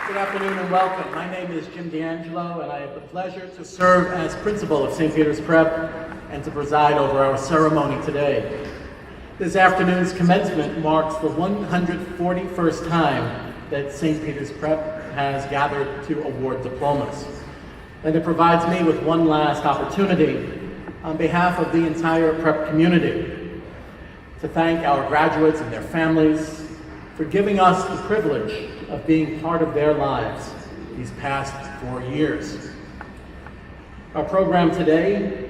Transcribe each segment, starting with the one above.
Good afternoon and welcome. My name is Jim D'Angelo and I have the pleasure to serve as principal of St. Peter's Prep and to preside over our ceremony today. This afternoon's commencement marks the 141st time that St. Peter's Prep has gathered to award diplomas. And it provides me with one last opportunity on behalf of the entire prep community to thank our graduates and their families for giving us the privilege of being part of their lives these past 4 years. Our program today,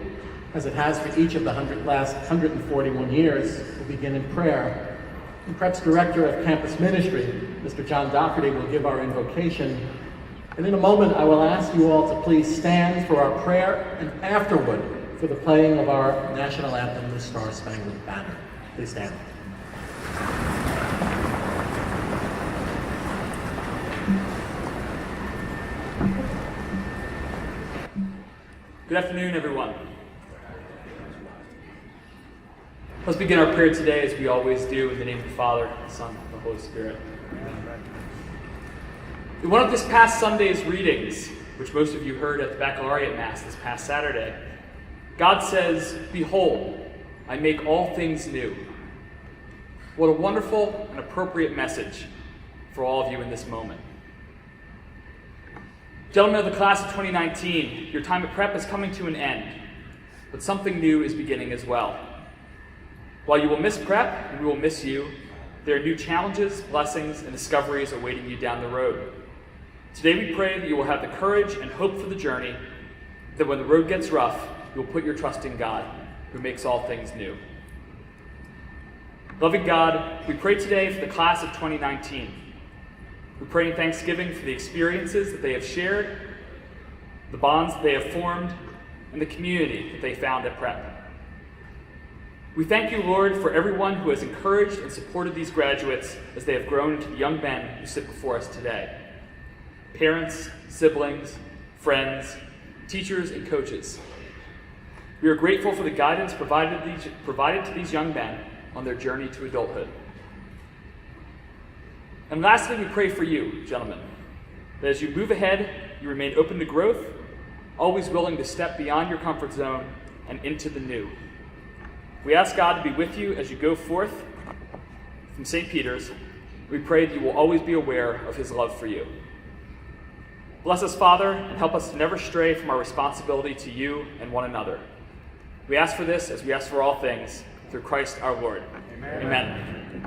as it has for each of the last 141 years, will begin in prayer. And Prep's Director of Campus Ministry, Mr. John Doherty, will give our invocation. And in a moment, I will ask you all to please stand for our prayer and afterward for the playing of our national anthem, the Star-Spangled Banner. Please stand. Good afternoon, everyone. Let's begin our prayer today, as we always do, in the name of the Father, the Son, and the Holy Spirit. In one of this past Sunday's readings, which most of you heard at the Baccalaureate Mass this past Saturday, God says, "Behold, I make all things new." What a wonderful and appropriate message for all of you in this moment. Gentlemen of the class of 2019, your time at Prep is coming to an end, but something new is beginning as well. While you will miss Prep and we will miss you, there are new challenges, blessings, and discoveries awaiting you down the road. Today we pray that you will have the courage and hope for the journey, that when the road gets rough, you will put your trust in God, who makes all things new. Loving God, we pray today for the class of 2019. We pray in thanksgiving for the experiences that they have shared, the bonds that they have formed, and the community that they found at Prep. We thank you, Lord, for everyone who has encouraged and supported these graduates as they have grown into the young men who sit before us today. Parents, siblings, friends, teachers, and coaches. We are grateful for the guidance provided to these young men on their journey to adulthood. And lastly, we pray for you, gentlemen, that as you move ahead, you remain open to growth, always willing to step beyond your comfort zone and into the new. We ask God to be with you as you go forth from St. Peter's. We pray that you will always be aware of his love for you. Bless us, Father, and help us to never stray from our responsibility to you and one another. We ask for this as we ask for all things, through Christ our Lord. Amen. Amen.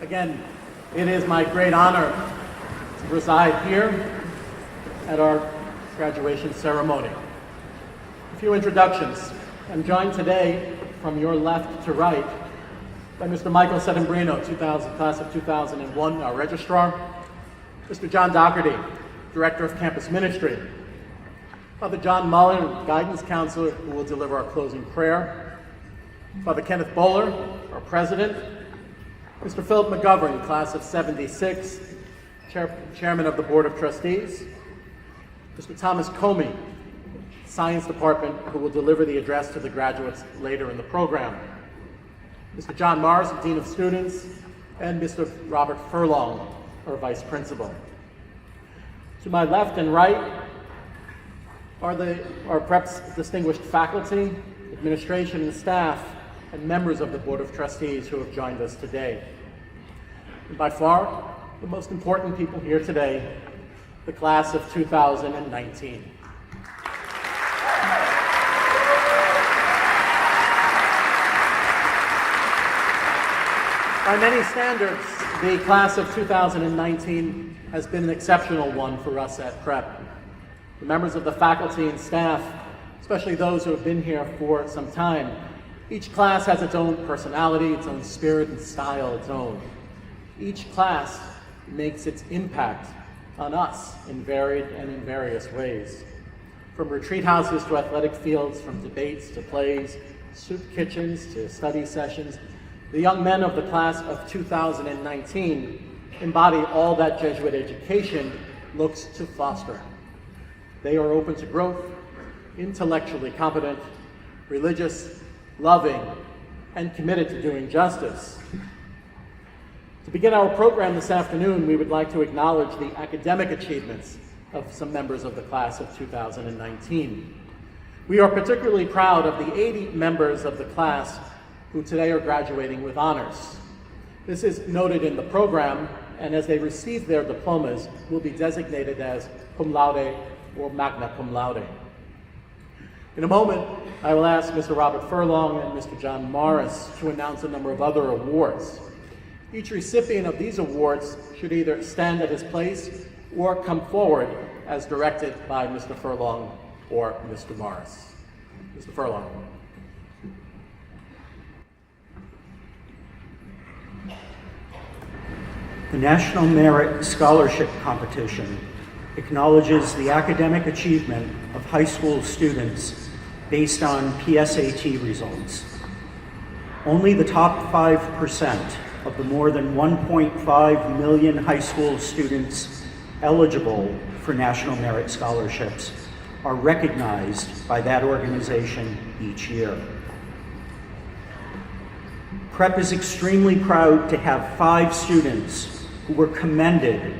Again, it is my great honor to preside here at our graduation ceremony. A few introductions. I'm joined today from your left to right by Mr. Michael Settembrino, class of 2001, our registrar, Mr. John Doherty, Director of Campus Ministry, Father John Mullen, Guidance Counselor, who will deliver our closing prayer, Father Kenneth Bowler, our President, Mr. Philip McGovern, class of 76, Chairman of the Board of Trustees, Mr. Thomas Comey, Science Department, who will deliver the address to the graduates later in the program, Mr. John Morris, Dean of Students, and Mr. Robert Furlong, our Vice Principal. To my left and right are Prep's distinguished faculty, administration and staff, and members of the Board of Trustees who have joined us today. And by far, the most important people here today, the class of 2019. By many standards, the class of 2019 has been an exceptional one for us at Prep. The members of the faculty and staff, especially those who have been here for some time, each class has its own personality, its own spirit and style, its own. Each class makes its impact on us in varied and in various ways. From retreat houses to athletic fields, from debates to plays, soup kitchens to study sessions, the young men of the class of 2019 embody all that Jesuit education looks to foster. They are open to growth, intellectually competent, religious, loving, and committed to doing justice. To begin our program this afternoon, we would like to acknowledge the academic achievements of some members of the class of 2019. We are particularly proud of the 80 members of the class who today are graduating with honors. This is noted in the program, and as they receive their diplomas, will be designated as cum laude or magna cum laude. In a moment, I will ask Mr. Robert Furlong and Mr. John Morris to announce a number of other awards. Each recipient of these awards should either stand at his place or come forward as directed by Mr. Furlong or Mr. Morris. Mr. Furlong. The National Merit Scholarship Competition acknowledges the academic achievement of high school students based on PSAT results. Only the top 5% of the more than 1.5 million high school students eligible for National Merit Scholarships are recognized by that organization each year. Prep is extremely proud to have 5 students who were commended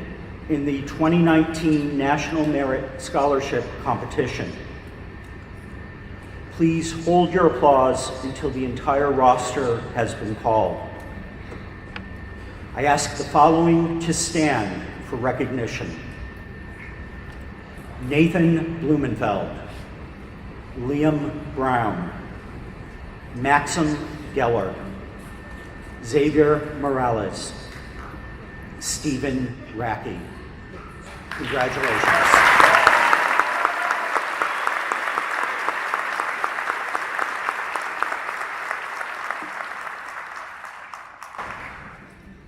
in the 2019 National Merit Scholarship Competition. Please hold your applause until the entire roster has been called. I ask the following to stand for recognition: Nathan Blumenfeld, Liam Brown, Maxim Geller, Xavier Morales, Stephen Racky. Congratulations.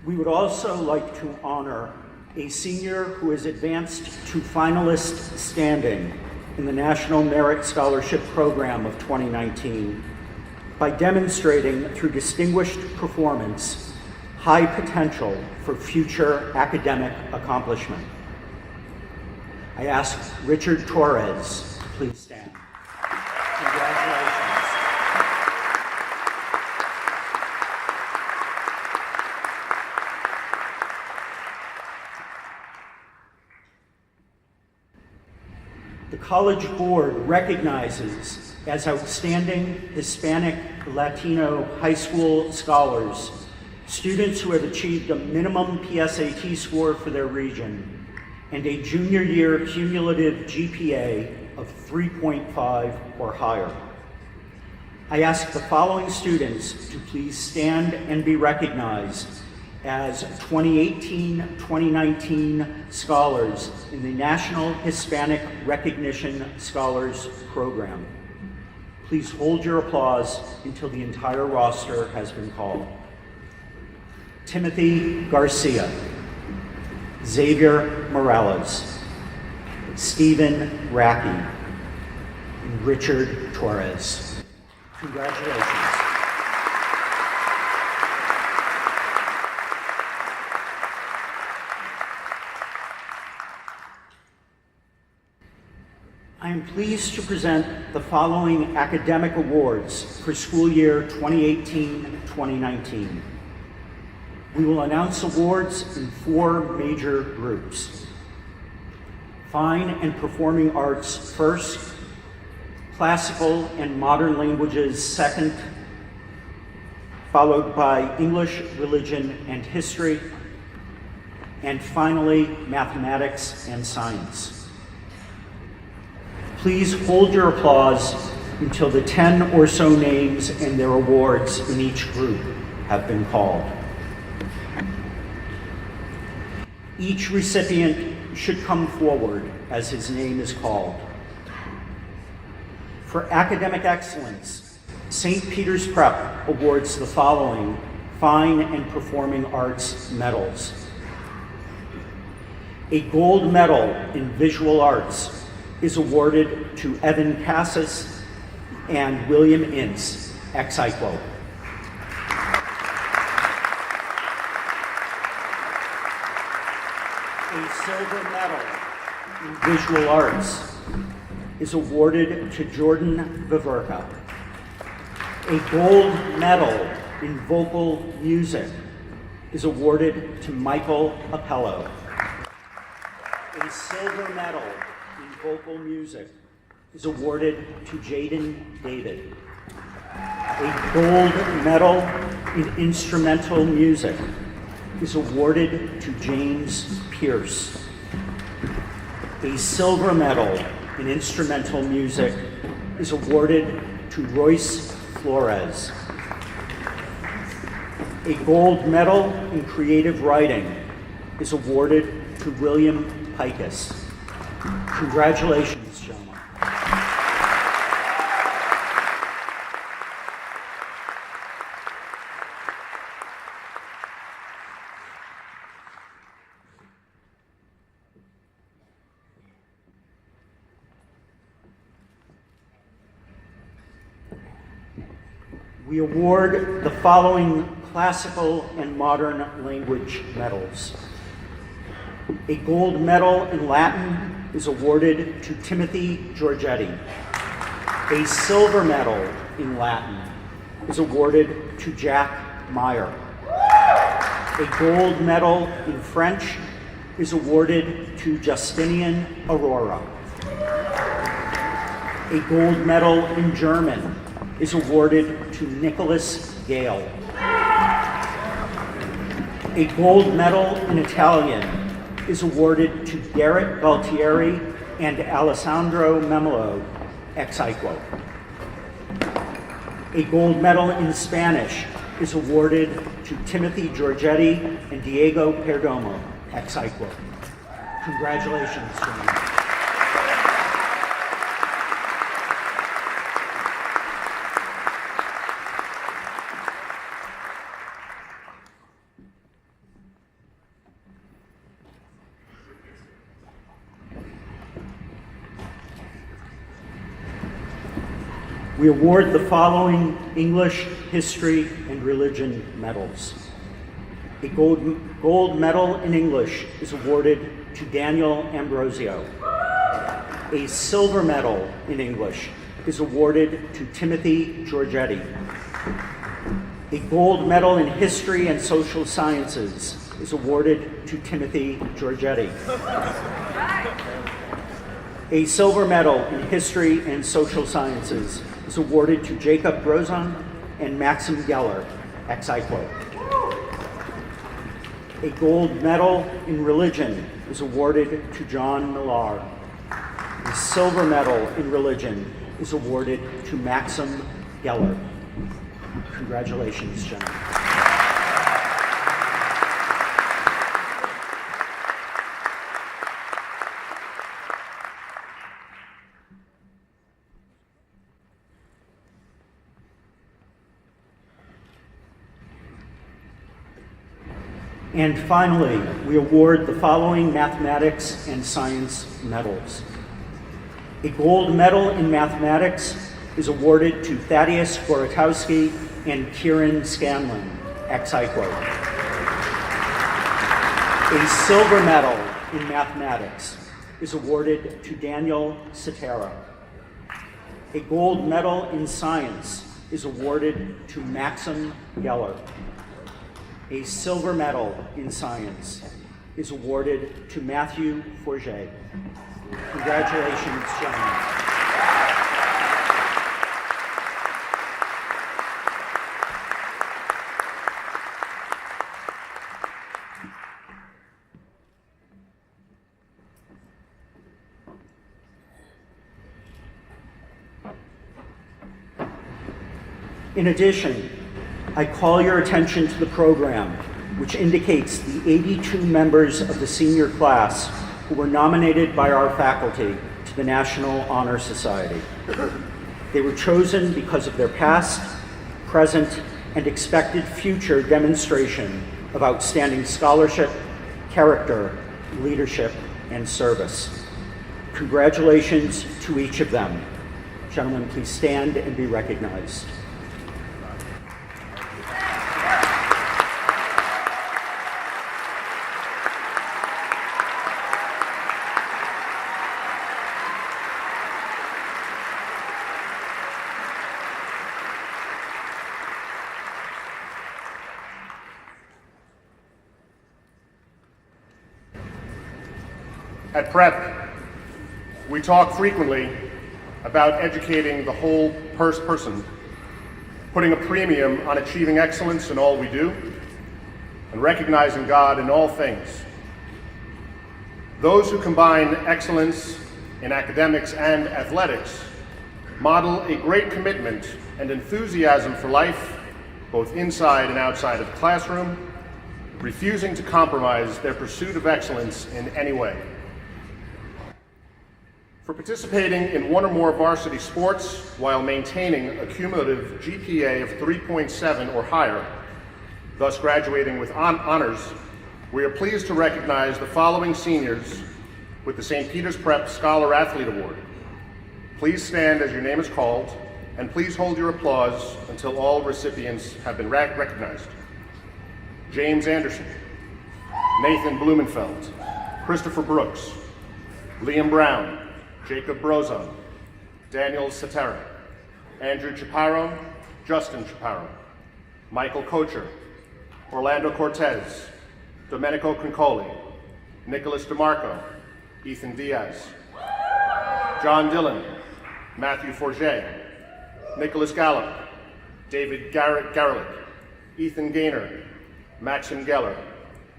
We would also like to honor a senior who has advanced to finalist standing in the National Merit Scholarship Program of 2019 by demonstrating through distinguished performance high potential for future academic accomplishment. I ask Richard Torres to please stand. Congratulations. The College Board recognizes as outstanding Hispanic Latino high school scholars students who have achieved a minimum PSAT score for their region and a junior year cumulative GPA of 3.5 or higher. I ask the following students to please stand and be recognized as 2018-2019 scholars in the National Hispanic Recognition Scholars Program. Please hold your applause until the entire roster has been called. Timothy Garcia, Xavier Morales, Stephen Racky, and Richard Torres. Congratulations. I am pleased to present the following academic awards for school year 2018-2019. We will announce awards in 4 major groups. Fine and Performing Arts first, Classical and Modern Languages second, followed by English, Religion, and History, and finally, Mathematics and Science. Please hold your applause until the 10 or so names and their awards in each group have been called. Each recipient should come forward as his name is called. For academic excellence, St. Peter's Prep awards the following Fine and Performing Arts medals. A gold medal in visual arts is awarded to Evan Cassis and William Ince, ex aequo. A silver medal in visual arts is awarded to Jordan Viverka. A gold medal in vocal music is awarded to Michael Appello. A silver medal in vocal music is awarded to Jaden David. A gold medal in instrumental music is awarded to James Pierce. A silver medal in instrumental music is awarded to Royce Flores. A gold medal in creative writing is awarded to William Pikus. Congratulations, gentlemen. We award the following classical and modern language medals. A gold medal in Latin is awarded to Timothy Giorgetti. A silver medal in Latin is awarded to Jack Meyer. A gold medal in French is awarded to Justinian Aurora. A gold medal in German is awarded to Nicholas Gale. A gold medal in Italian is awarded to Garrett Galtieri and Alessandro Memolo, ex aequo. A gold medal in Spanish is awarded to Timothy Giorgetti and Diego Perdomo, ex aequo. Congratulations, gentlemen. We award the following English, History, and Religion medals. A gold medal in English is awarded to Daniel Ambrosio. A silver medal in English is awarded to Timothy Giorgetti. A gold medal in History and Social Sciences is awarded to Timothy Giorgetti. A silver medal in History and Social Sciences is awarded to Jacob Brozon and Maxim Geller, ex aequo. A gold medal in Religion is awarded to John Millar. A silver medal in Religion is awarded to Maxim Geller. Congratulations, gentlemen. And finally, we award the following mathematics and science medals. A gold medal in mathematics is awarded to Thaddeus Boratowski and Kieran Scanlon, ex aequo. A silver medal in mathematics is awarded to Daniel Cetera. A gold medal in science is awarded to Maxim Geller. A silver medal in science is awarded to Matthew Forget. Congratulations, gentlemen. In addition, I call your attention to the program, which indicates the 82 members of the senior class who were nominated by our faculty to the National Honor Society. They were chosen because of their past, present, and expected future demonstration of outstanding scholarship, character, leadership, and service. Congratulations to each of them. Gentlemen, please stand and be recognized. At Prep, we talk frequently about educating the whole person, putting a premium on achieving excellence in all we do, and recognizing God in all things. Those who combine excellence in academics and athletics model a great commitment and enthusiasm for life, both inside and outside of the classroom, refusing to compromise their pursuit of excellence in any way. For participating in one or more varsity sports while maintaining a cumulative GPA of 3.7 or higher, thus graduating with honors, we are pleased to recognize the following seniors with the St. Peter's Prep Scholar Athlete Award. Please stand as your name is called, and please hold your applause until all recipients have been recognized. James Anderson, Nathan Blumenfeld, Christopher Brooks, Liam Brown, Jacob Brozon, Daniel Cetera, Andrew Chaparro, Justin Chaparro, Michael Kocher, Orlando Cortez, Domenico Concoli, Nicholas DeMarco, Ethan Diaz, John Dillon, Matthew Forget, Nicholas Gallup, David Garlick, Ethan Gaynor, Maxim Geller,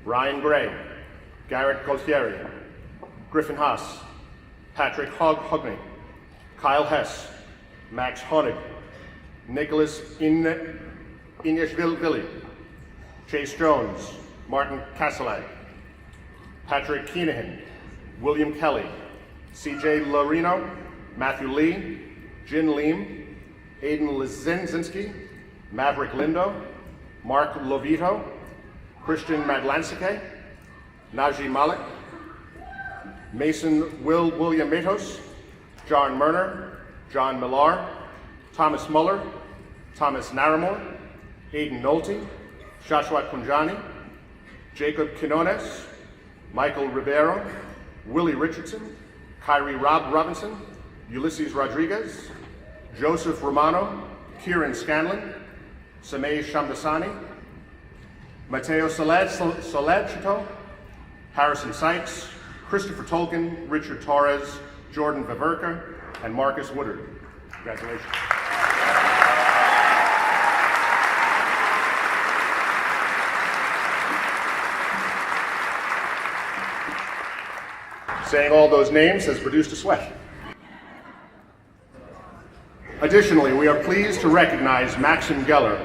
Ryan Gray, Garrett Gauthieri, Griffin Haas, Patrick Hogney, Kyle Hess, Max Honig, Nicholas Ineshvili, Chase Jones, Martin Kaselag, Patrick Keenahan, William Kelly, CJ Lorino, Matthew Lee, Jin Leem, Aiden Lizinski, Maverick Lindo, Mark Lovito, Christian Madlansike, Najee Malik, Mason William Matos, John Murner, John Millar, Thomas Muller, Thomas Naramore, Aiden Nolte, Joshua Kunjani, Jacob Quinones, Michael Ribeiro, Willie Richardson, Kyrie Robinson, Ulysses Rodriguez, Joseph Romano, Kieran Scanlon, Samay Shamdasani, Mateo Soledchito, Harrison Sykes, Christopher Tolkien, Richard Torres, Jordan Viverka, and Marcus Woodard. Congratulations. Saying all those names has produced a sweat. Additionally, we are pleased to recognize Maxim Geller,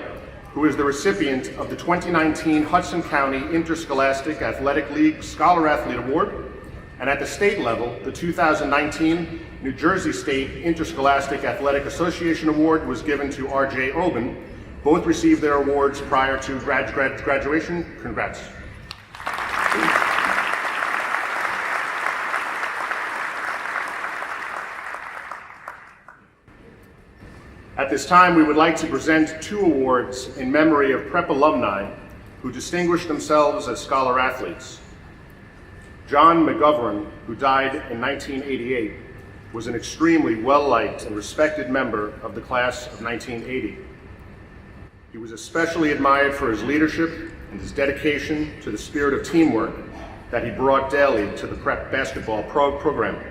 who is the recipient of the 2019 Hudson County Interscholastic Athletic League Scholar Athlete Award, and at the state level, the 2019 New Jersey State Interscholastic Athletic Association Award was given to R.J. Oben. Both received their awards prior to graduation. Congrats. this time, we would like to present 2 awards in memory of prep alumni who distinguished themselves as scholar athletes. John McGovern, who died in 1988, was an extremely well-liked and respected member of the class of 1980. He was especially admired for his leadership and his dedication to the spirit of teamwork that he brought daily to the prep basketball program.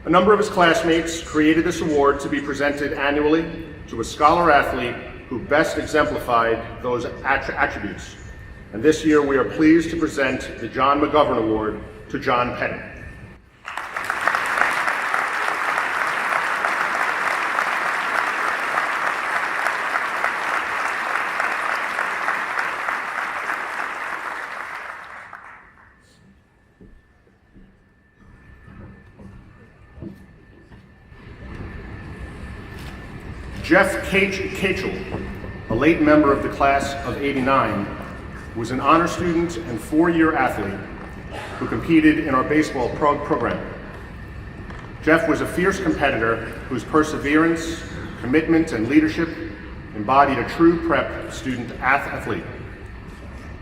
A number of his classmates created this award to be presented annually to a scholar athlete who best exemplified those attributes. And this year we are pleased to present the John McGovern Award to John Petty. Jeff Kachel, a late member of the class of '89, was an honor student and 4-year athlete who competed in our baseball program. Jeff was a fierce competitor whose perseverance, commitment, and leadership embodied a true prep student athlete.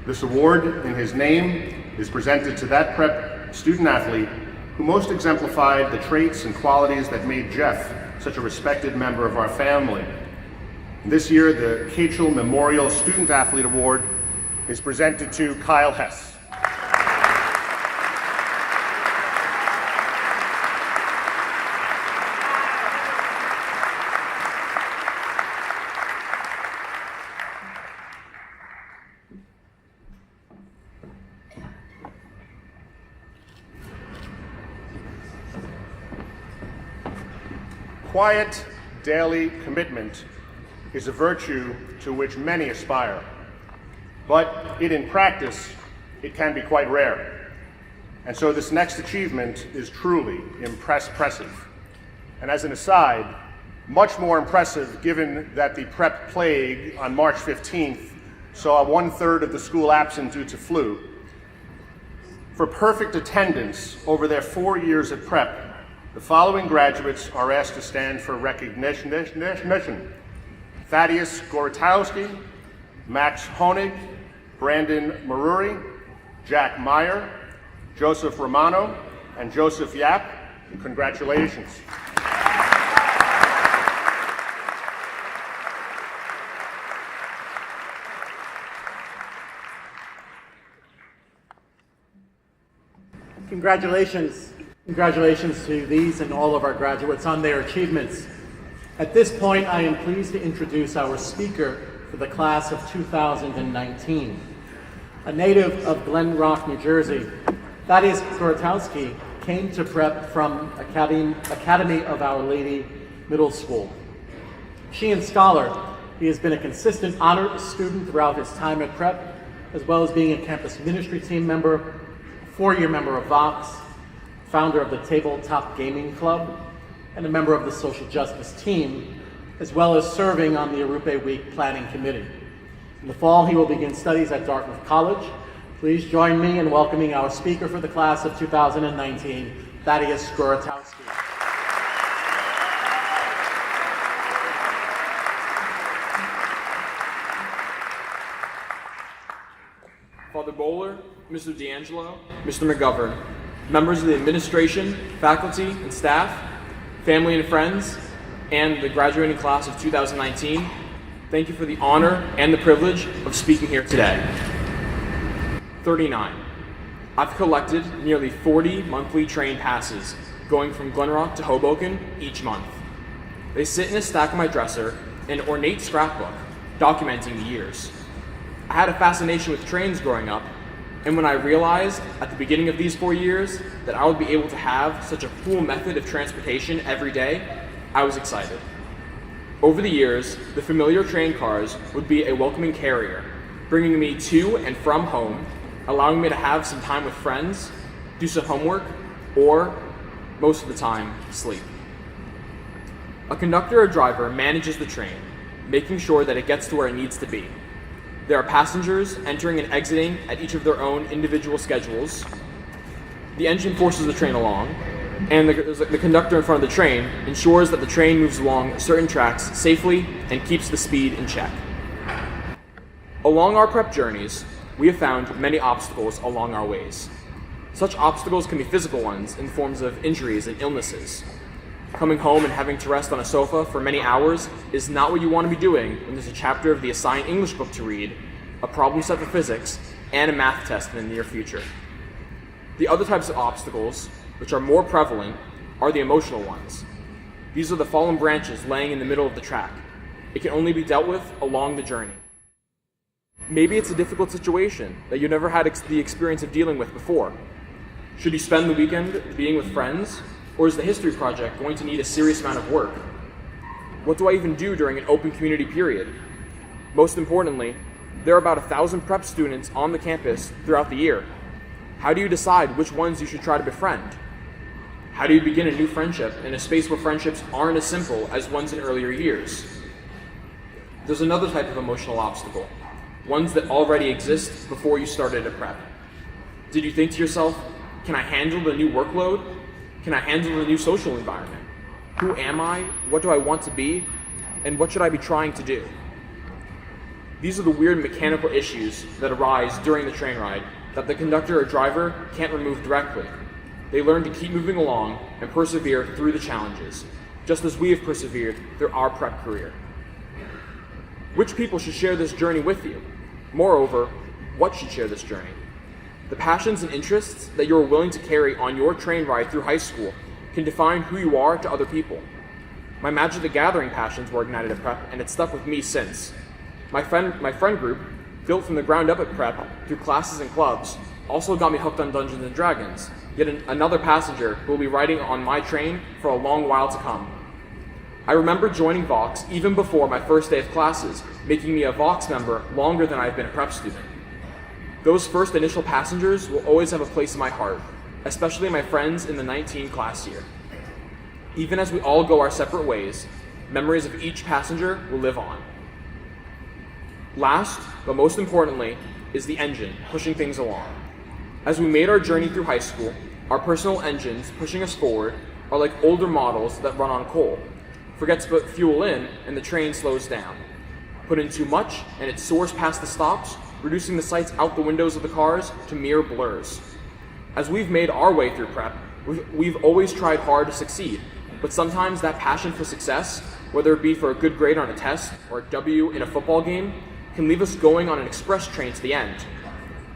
This award in his name is presented to that prep student athlete who most exemplified the traits and qualities that made Jeff such a respected member of our family. This year, the Kachel Memorial Student Athlete Award is presented to Kyle Hess. Quiet, daily commitment is a virtue to which many aspire, but in practice, it can be quite rare. And so this next achievement is truly impressive. And as an aside, much more impressive given that the prep plague on March 15th saw 1/3 of the school absent due to flu. For perfect attendance over their 4 years at prep, the following graduates are asked to stand for recognition. Thaddeus Gorotowski, Max Honig, Brandon Maruri, Jack Meyer, Joseph Romano, and Joseph Yap. Congratulations. Congratulations to these and all of our graduates on their achievements. At this point, I am pleased to introduce our speaker for the class of 2019. A native of Glen Rock, New Jersey, Thaddeus Gorotowski came to prep from Academy of Our Lady Middle School. Sheehan Scholar, he has been a consistent honor student throughout his time at prep, as well as being a campus ministry team member, a 4-year member of Vox, founder of the Tabletop Gaming Club, and a member of the Social Justice team, as well as serving on the Arupe Week Planning Committee. In the fall, he will begin studies at Dartmouth College. Please join me in welcoming our speaker for the class of 2019, Thaddeus Gorotowski. Father Bowler, Mr. D'Angelo, Mr. McGovern, members of the administration, faculty, and staff, family and friends, and the graduating class of 2019, thank you for the honor and the privilege of speaking here today. 39. I've collected nearly 40 monthly train passes going from Glen Rock to Hoboken each month. They sit in a stack on my dresser, an ornate scrapbook documenting the years. I had a fascination with trains growing up, and when I realized at the beginning of these 4 years that I would be able to have such a cool method of transportation every day, I was excited. Over the years, the familiar train cars would be a welcoming carrier, bringing me to and from home, allowing me to have some time with friends, do some homework, or, most of the time, sleep. A conductor or driver manages the train, making sure that it gets to where it needs to be. There are passengers entering and exiting at each of their own individual schedules. The engine forces the train along. and the conductor in front of the train ensures that the train moves along certain tracks safely and keeps the speed in check. Along our prep journeys, we have found many obstacles along our ways. Such obstacles can be physical ones in forms of injuries and illnesses. Coming home and having to rest on a sofa for many hours is not what you want to be doing when there's a chapter of the assigned English book to read, a problem set for physics, and a math test in the near future. The other types of obstacles, which are more prevalent, are the emotional ones. These are the fallen branches laying in the middle of the track. It can only be dealt with along the journey. Maybe it's a difficult situation that you never had the experience of dealing with before. Should you spend the weekend being with friends, or is the history project going to need a serious amount of work? What do I even do during an open community period? Most importantly, there are about 1,000 prep students on the campus throughout the year. How do you decide which ones you should try to befriend? How do you begin a new friendship in a space where friendships aren't as simple as ones in earlier years? There's another type of emotional obstacle, ones that already exist before you started a prep. Did you think to yourself, can I handle the new workload? Can I handle the new social environment? Who am I? What do I want to be? And what should I be trying to do? These are the weird mechanical issues that arise during the train ride that the conductor or driver can't remove directly. They learn to keep moving along and persevere through the challenges, just as we have persevered through our prep career. Which people should share this journey with you? Moreover, what should share this journey? The passions and interests that you are willing to carry on your train ride through high school can define who you are to other people. My Magic the Gathering passions were ignited at prep, and it's stuck with me since. My friend group, built from the ground up at prep through classes and clubs, also got me hooked on Dungeons & Dragons, yet another passenger who will be riding on my train for a long while to come. I remember joining Vox even before my first day of classes, making me a Vox member longer than I've been a prep student. Those first initial passengers will always have a place in my heart, especially my friends in the 19 class year. Even as we all go our separate ways, memories of each passenger will live on. Last, but most importantly, is the engine pushing things along. As we made our journey through high school, our personal engines pushing us forward are like older models that run on coal. Forget to put fuel in and the train slows down. Put in too much and it soars past the stops, reducing the sights out the windows of the cars to mere blurs. As we've made our way through prep, we've always tried hard to succeed, but sometimes that passion for success, whether it be for a good grade on a test or a W in a football game, can leave us going on an express train to the end.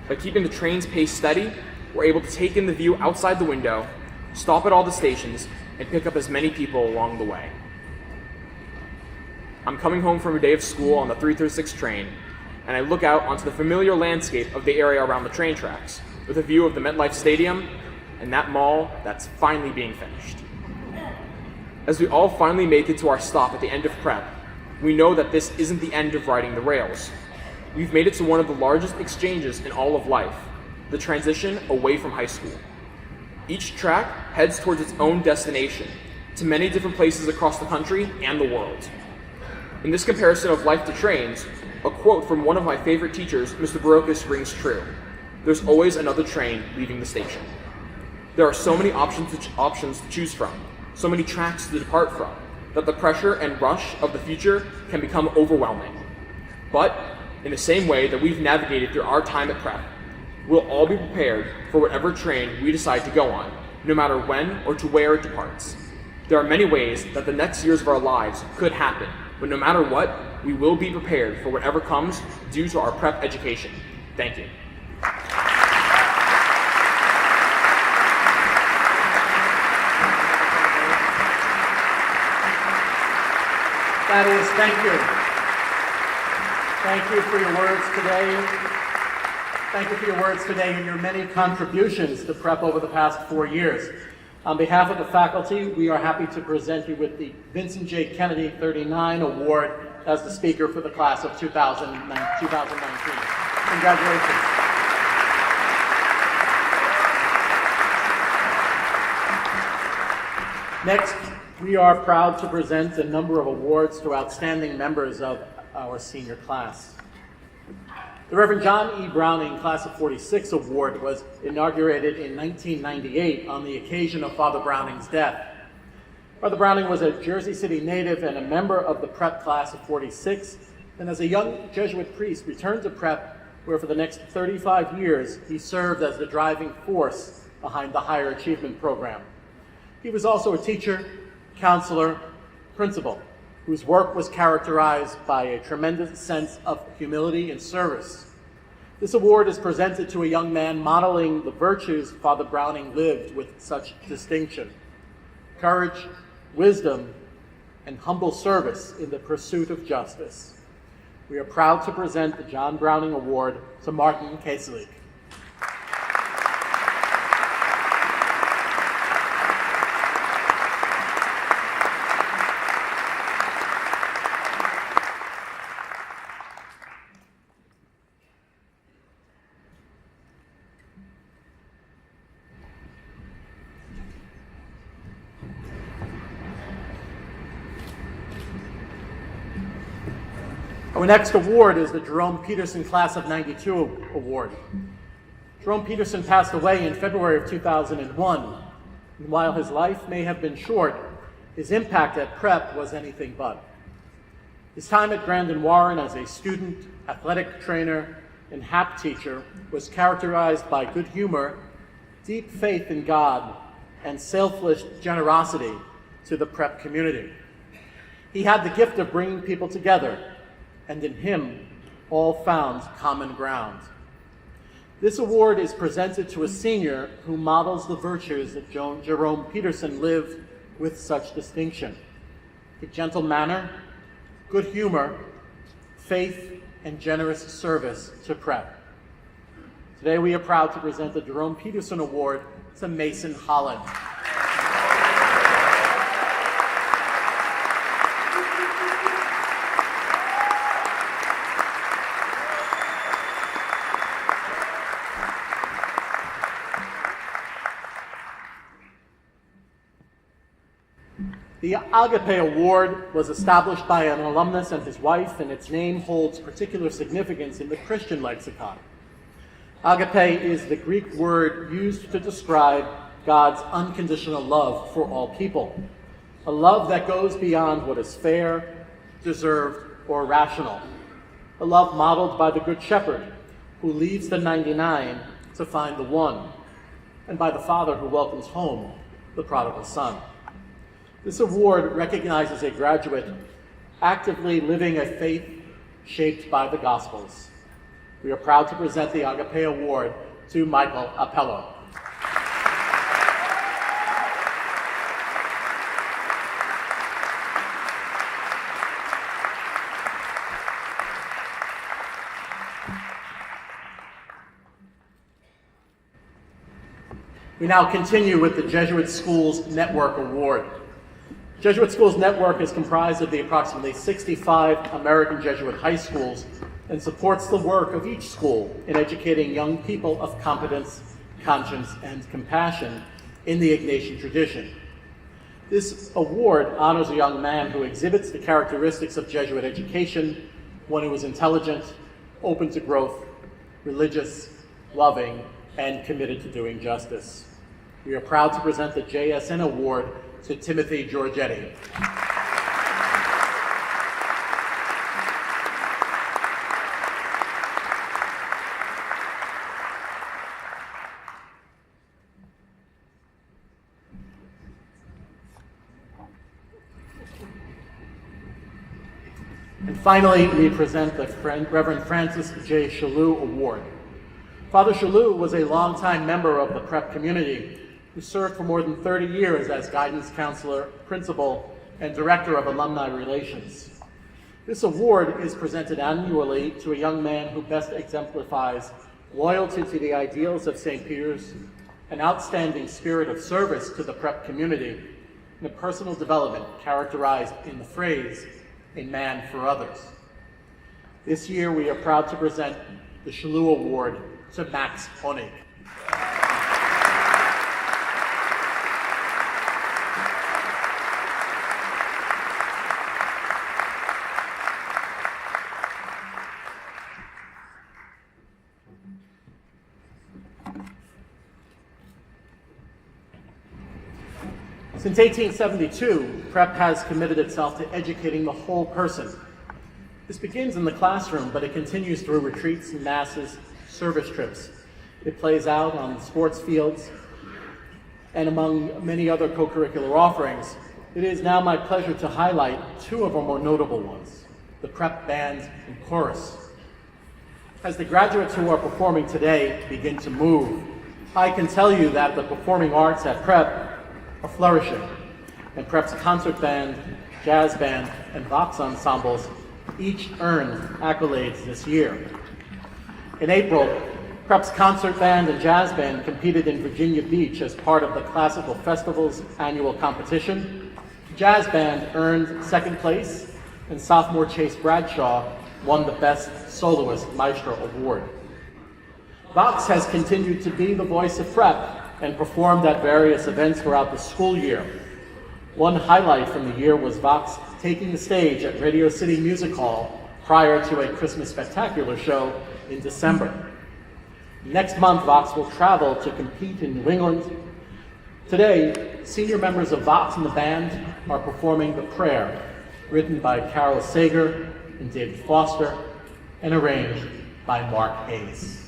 By keeping the train's pace steady, we're able to take in the view outside the window, stop at all the stations, and pick up as many people along the way. I'm coming home from a day of school on the 336 train, and I look out onto the familiar landscape of the area around the train tracks, with a view of the MetLife Stadium and that mall that's finally being finished. As we all finally make it to our stop at the end of prep, we know that this isn't the end of riding the rails. We've made it to one of the largest exchanges in all of life, the transition away from high school. Each track heads towards its own destination, to many different places across the country and the world. In this comparison of life to trains, a quote from one of my favorite teachers, Mr. Barocas, rings true. There's always another train leaving the station. There are so many options to choose from, so many tracks to depart from, that the pressure and rush of the future can become overwhelming. But, in the same way that we've navigated through our time at prep, we'll all be prepared for whatever train we decide to go on, no matter when or to where it departs. There are many ways that the next years of our lives could happen, but no matter what, we will be prepared for whatever comes due to our prep education. Thank you. That is, thank you. Thank you for your words today. Thank you for your words today and your many contributions to prep over the past 4 years. On behalf of the faculty, we are happy to present you with the Vincent J. Kennedy 39 Award as the speaker for the class of 2019. Congratulations. Next, we are proud to present a number of awards to outstanding members of our senior class. The Reverend John E. Browning Class of 46 Award was inaugurated in 1998 on the occasion of Father Browning's death. Father Browning was a Jersey City native and a member of the Prep Class of 46, and as a young Jesuit priest returned to Prep, where for the next 35 years he served as the driving force behind the Higher Achievement Program. He was also a teacher, counselor, principal, whose work was characterized by a tremendous sense of humility and service. This award is presented to a young man modeling the virtues Father Browning lived with such distinction: courage, wisdom, and humble service in the pursuit of justice. We are proud to present the John Browning Award to Martin Kaselig. Our next award is the Jerome Peterson Class of '92 Award. Jerome Peterson passed away in February of 2001, and while his life may have been short, his impact at Prep was anything but. His time at Grandin Warren as a student, athletic trainer, and HAP teacher was characterized by good humor, deep faith in God, and selfless generosity to the Prep community. He had the gift of bringing people together, and in him, all found common ground. This award is presented to a senior who models the virtues that Jerome Peterson lived with such distinction: a gentle manner, good humor, faith, and generous service to Prep. Today we are proud to present the Jerome Peterson Award to Mason Holland. The Agape Award was established by an alumnus and his wife, and its name holds particular significance in the Christian lexicon. Agape is the Greek word used to describe God's unconditional love for all people, a love that goes beyond what is fair, deserved, or rational, a love modeled by the Good Shepherd, who leaves the 99 to find the one, and by the Father who welcomes home the prodigal son. This award recognizes a graduate actively living a faith shaped by the Gospels. We are proud to present the Agape Award to Michael Appello. We now continue with the Jesuit Schools Network Award. Jesuit Schools Network is comprised of the approximately 65 American Jesuit high schools and supports the work of each school in educating young people of competence, conscience, and compassion in the Ignatian tradition. This award honors a young man who exhibits the characteristics of Jesuit education, one who is intelligent, open to growth, religious, loving, and committed to doing justice. We are proud to present the JSN Award to Timothy Giorgetti. And finally, we present the Reverend Francis J. Shalou Award. Father Shalou was a longtime member of the Prep community who served for more than 30 years as guidance counselor, principal, and director of alumni relations. This award is presented annually to a young man who best exemplifies loyalty to the ideals of St. Peter's, an outstanding spirit of service to the Prep community, and a personal development characterized in the phrase, a man for others. This year, we are proud to present the Shalou Award to Max Honig. Since 1872, PrEP has committed itself to educating the whole person. This begins in the classroom, but it continues through retreats and masses, service trips. It plays out on sports fields, and among many other co-curricular offerings. It is now my pleasure to highlight two of our more notable ones, the PrEP Band and Chorus. As the graduates who are performing today begin to move, I can tell you that the performing arts at PrEP are flourishing, and PrEP's concert band, jazz band, and Vox ensembles each earned accolades this year. In April, PrEP's concert band and jazz band competed in Virginia Beach as part of the Classical Festival's annual competition. Jazz band earned second place, and sophomore Chase Bradshaw won the Best Soloist Maestro Award. Vox has continued to be the voice of PrEP and performed at various events throughout the school year. One highlight from the year was Vox taking the stage at Radio City Music Hall prior to a Christmas Spectacular show in December. Next month, Vox will travel to compete in New England. Today, senior members of Vox and the band are performing The Prayer, written by Carol Sager and David Foster, and arranged by Mark Hayes.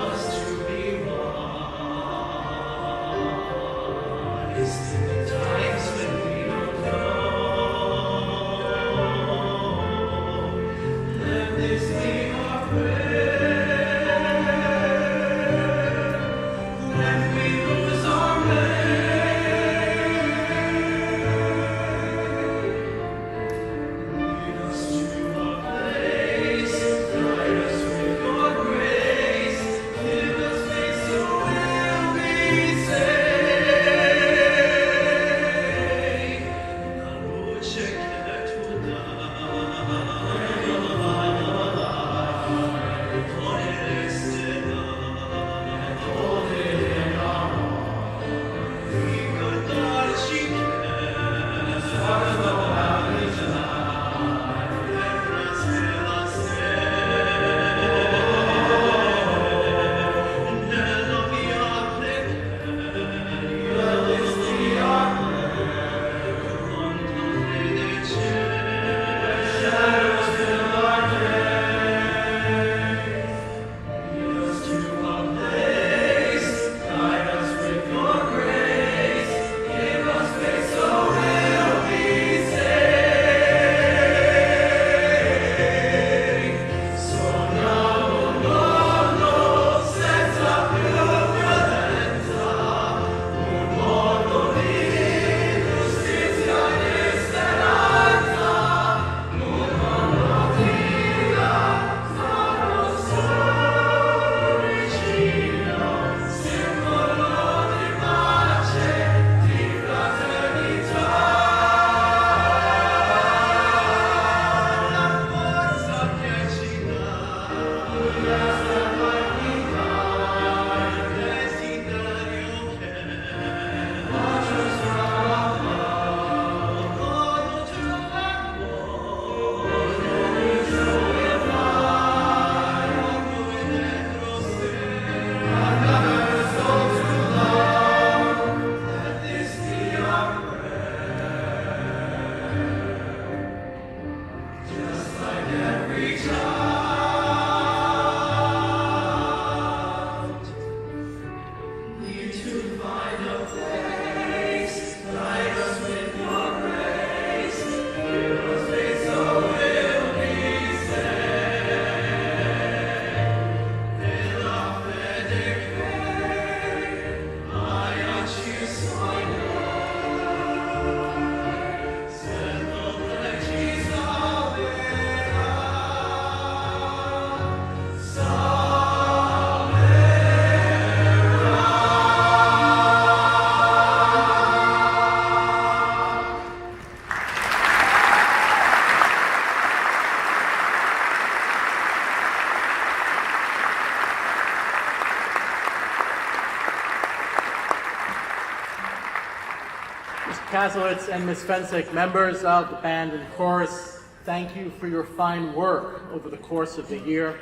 Us Kaslowitz and Ms. Fensick, members of the band and chorus, thank you for your fine work over the course of the year.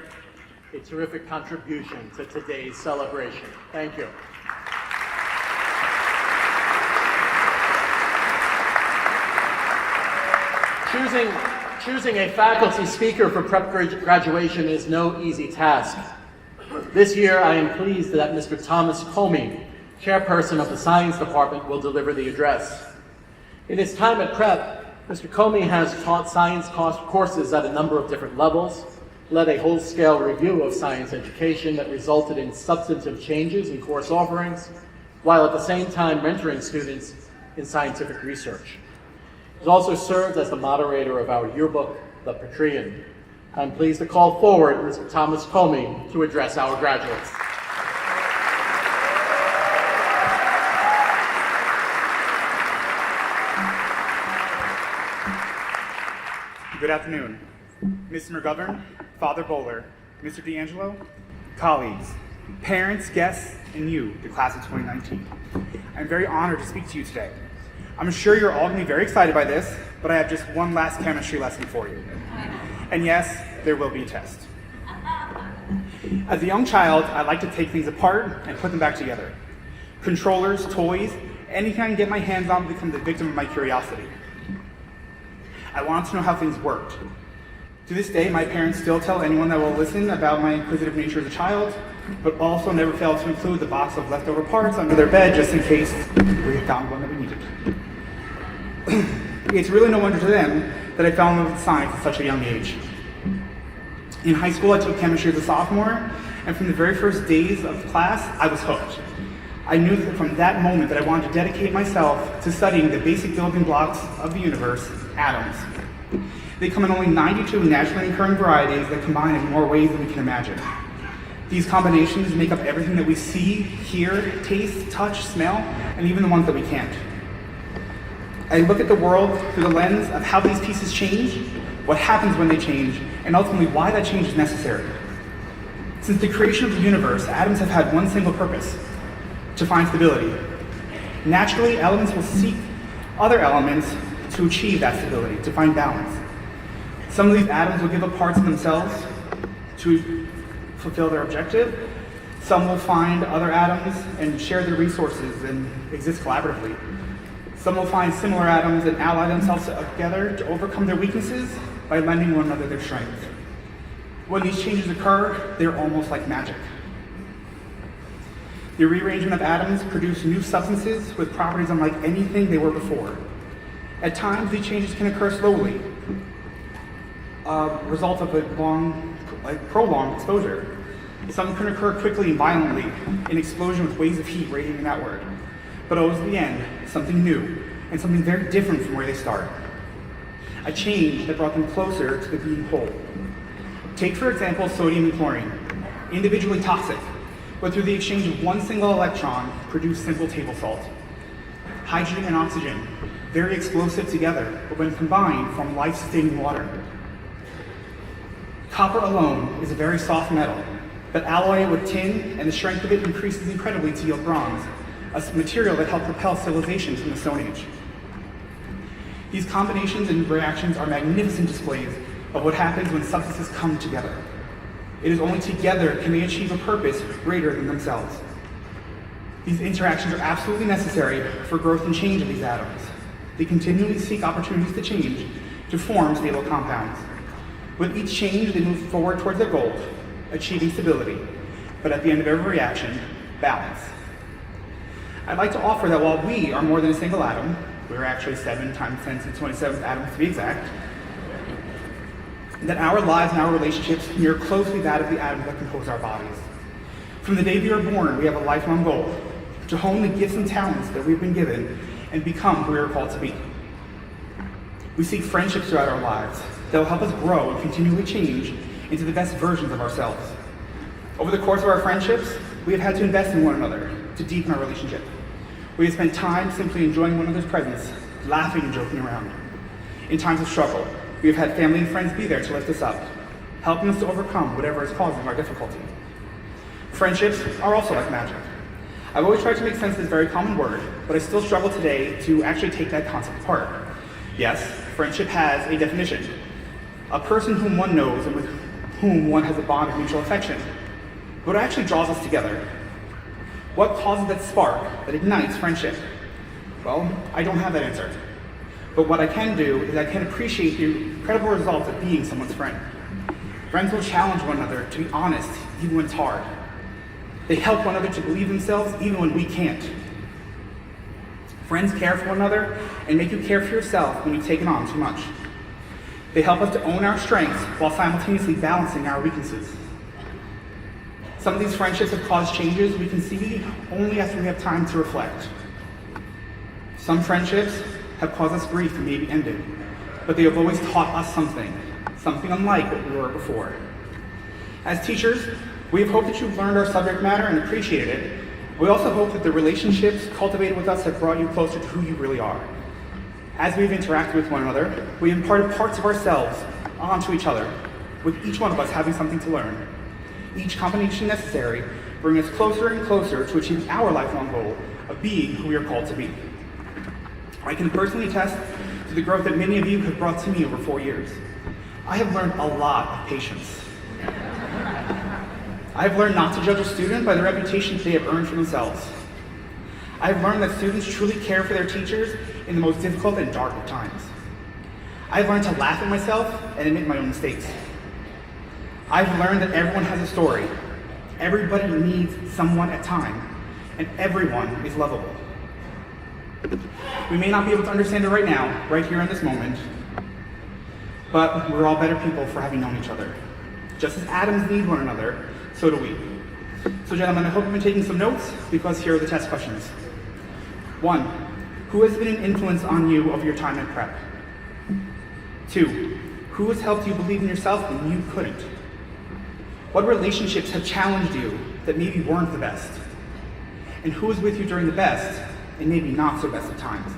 A terrific contribution to today's celebration. Thank you. Choosing a faculty speaker for prep graduation is no easy task. This year, I am pleased that Mr. Thomas Comey, chairperson of the Science Department, will deliver the address. In his time at prep, Mr. Comey has taught science courses at a number of different levels, led a whole-scale review of science education that resulted in substantive changes in course offerings, while at the same time mentoring students in scientific research. He's also served as the moderator of our yearbook, The Petrian. I'm pleased to call forward Mr. Thomas Comey to address our graduates. Good afternoon, Mr. McGovern, Father Bowler, Mr. D'Angelo, colleagues, parents, guests, and you, the class of 2019. I'm very honored to speak to you today. I'm sure you're all going to be very excited by this, but I have just one last chemistry lesson for you. And yes, there will be a test. As a young child, I like to take things apart and put them back together. Controllers, toys, anything I can get my hands on becomes the victim of my curiosity. I wanted to know how things worked. To this day, my parents still tell anyone that will listen about my inquisitive nature as a child, but also never fail to include the box of leftover parts under their bed just in case we had found one that we needed. It's really no wonder to them that I fell in love with science at such a young age. In high school, I took chemistry as a sophomore, and from the very first days of class, I was hooked. I knew that from that moment that I wanted to dedicate myself to studying the basic building blocks of the universe, atoms. They come in only 92 naturally occurring varieties that combine in more ways than we can imagine. These combinations make up everything that we see, hear, taste, touch, smell, and even the ones that we can't. I look at the world through the lens of how these pieces change, what happens when they change, and ultimately why that change is necessary. Since the creation of the universe, atoms have had one single purpose: to find stability. Naturally, elements will seek other elements to achieve that stability, to find balance. Some of these atoms will give up parts of themselves to fulfill their objective. Some will find other atoms and share their resources and exist collaboratively. Some will find similar atoms and ally themselves together to overcome their weaknesses by lending one another their strength. When these changes occur, they're almost like magic. The rearrangement of atoms produce new substances with properties unlike anything they were before. At times, these changes can occur slowly, result of a prolonged exposure. Some can occur quickly and violently, an explosion with waves of heat radiating outward. But always at the end, something new, and something very different from where they start. A change that brought them closer to the being whole. Take, for example, sodium and chlorine, individually toxic, but through the exchange of one single electron, produce simple table salt. Hydrogen and oxygen, very explosive together, but when combined, form life-sustaining water. Copper alone is a very soft metal, but alloy it with tin, and the strength of it increases incredibly to yield bronze, a material that helped propel civilizations from the Stone Age. These combinations and reactions are magnificent displays of what happens when substances come together. It is only together can they achieve a purpose greater than themselves. These interactions are absolutely necessary for growth and change of these atoms. They continually seek opportunities to change, to form stable compounds. With each change, they move forward towards their goal, achieving stability, but at the end of every reaction, balance. I'd like to offer that while we are more than a single atom, we're actually 7 times 10 to the 27th atoms to be exact, that our lives and our relationships mirror closely that of the atoms that compose our bodies. From the day we are born, we have a lifelong goal: to hone the gifts and talents that we've been given and become who we are called to be. We seek friendships throughout our lives that will help us grow and continually change into the best versions of ourselves. Over the course of our friendships, we have had to invest in one another to deepen our relationship. We have spent time simply enjoying one another's presence, laughing and joking around. In times of struggle, we have had family and friends be there to lift us up, helping us to overcome whatever is causing our difficulty. Friendships are also like magic. I've always tried to make sense of this very common word, but I still struggle today to actually take that concept apart. Yes, friendship has a definition. A person whom one knows and with whom one has a bond of mutual affection. What actually draws us together? What causes that spark that ignites friendship? Well, I don't have that answer. But what I can do is I can appreciate the incredible results of being someone's friend. Friends will challenge one another to be honest, even when it's hard. They help one another to believe themselves, even when we can't. Friends care for one another and make you care for yourself when you've taken on too much. They help us to own our strengths while simultaneously balancing our weaknesses. Some of these friendships have caused changes we can see only after we have time to reflect. Some friendships have caused us grief and maybe ended, but they have always taught us something unlike what we were before. As teachers, we have hoped that you've learned our subject matter and appreciated it. We also hope that the relationships cultivated with us have brought you closer to who you really are. As we've interacted with one another, we have imparted parts of ourselves onto each other, with each one of us having something to learn. Each combination necessary bringing us closer and closer to achieving our lifelong goal of being who we are called to be. I can personally attest to the growth that many of you have brought to me over 4 years. I have learned a lot of patience. I have learned not to judge a student by the reputation they have earned for themselves. I have learned that students truly care for their teachers in the most difficult and dark of times. I have learned to laugh at myself and admit my own mistakes. I've learned that everyone has a story. Everybody needs someone at time, and everyone is lovable. We may not be able to understand it right now, right here in this moment, but we're all better people for having known each other. Just as atoms need one another, so do we. So gentlemen, I hope you've been taking some notes, because here are the test questions. 1, who has been an influence on you over your time at prep? 2, who has helped you believe in yourself when you couldn't? What relationships have challenged you that maybe weren't the best? And who was with you during the best and maybe not so best of times?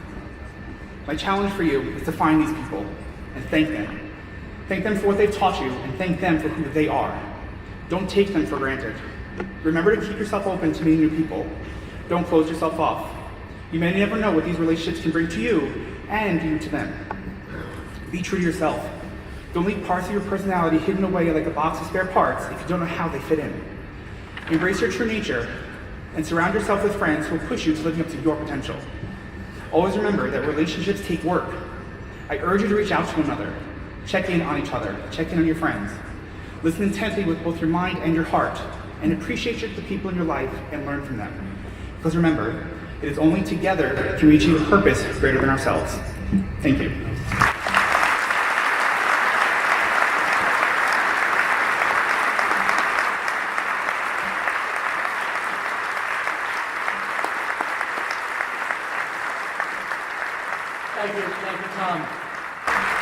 My challenge for you is to find these people and thank them. Thank them for what they've taught you and thank them for who they are. Don't take them for granted. Remember to keep yourself open to meeting new people. Don't close yourself off. You may never know what these relationships can bring to you and you to them. Be true to yourself. Don't leave parts of your personality hidden away like a box of spare parts if you don't know how they fit in. Embrace your true nature and surround yourself with friends who will push you to living up to your potential. Always remember that relationships take work. I urge you to reach out to one another. Check in on each other. Check in on your friends. Listen intently with both your mind and your heart, and appreciate the people in your life and learn from them. Because remember, it is only together that we achieve a purpose greater than ourselves. Thank you. Thank you, Tom.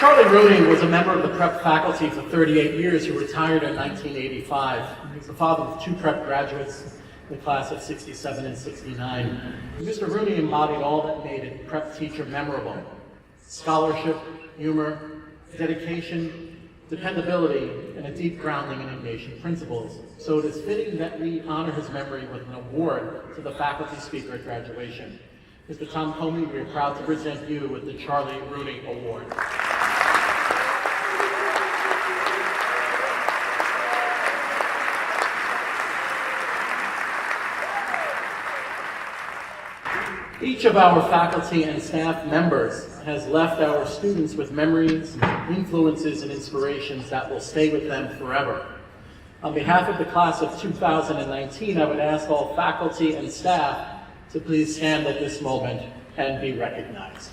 Charlie Rooney was a member of the prep faculty for 38 years who retired in 1985. He's the father of 2 prep graduates in the class of 67 and 69. Mr. Rooney embodied all that made a prep teacher memorable: scholarship, humor, dedication, dependability, and a deep grounding in aviation principles. So it is fitting that we honor his memory with an award to the faculty speaker at graduation. Mr. Tom Comey, we are proud to present you with the Charlie Rooney Award. Each of our faculty and staff members has left our students with memories, influences, and inspirations that will stay with them forever. On behalf of the class of 2019, I would ask all faculty and staff to please stand at this moment and be recognized.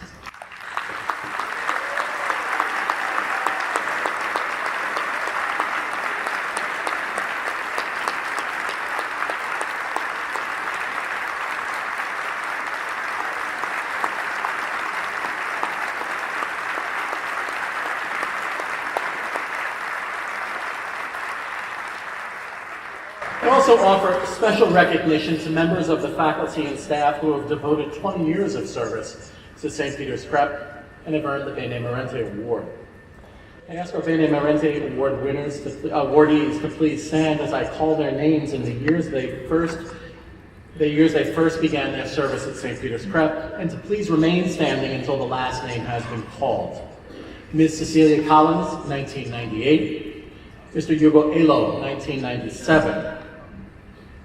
I also offer special recognition to members of the faculty and staff who have devoted 20 years of service to St. Peter's Prep and have earned the Bene Merente Award. I ask our Bene Merente Award awardees to please stand as I call their names in the years they first the years they first began their service at St. Peter's Prep, and to please remain standing until the last name has been called. Ms. Cecilia Collins, 1998. Mr. Hugo Elo, 1997.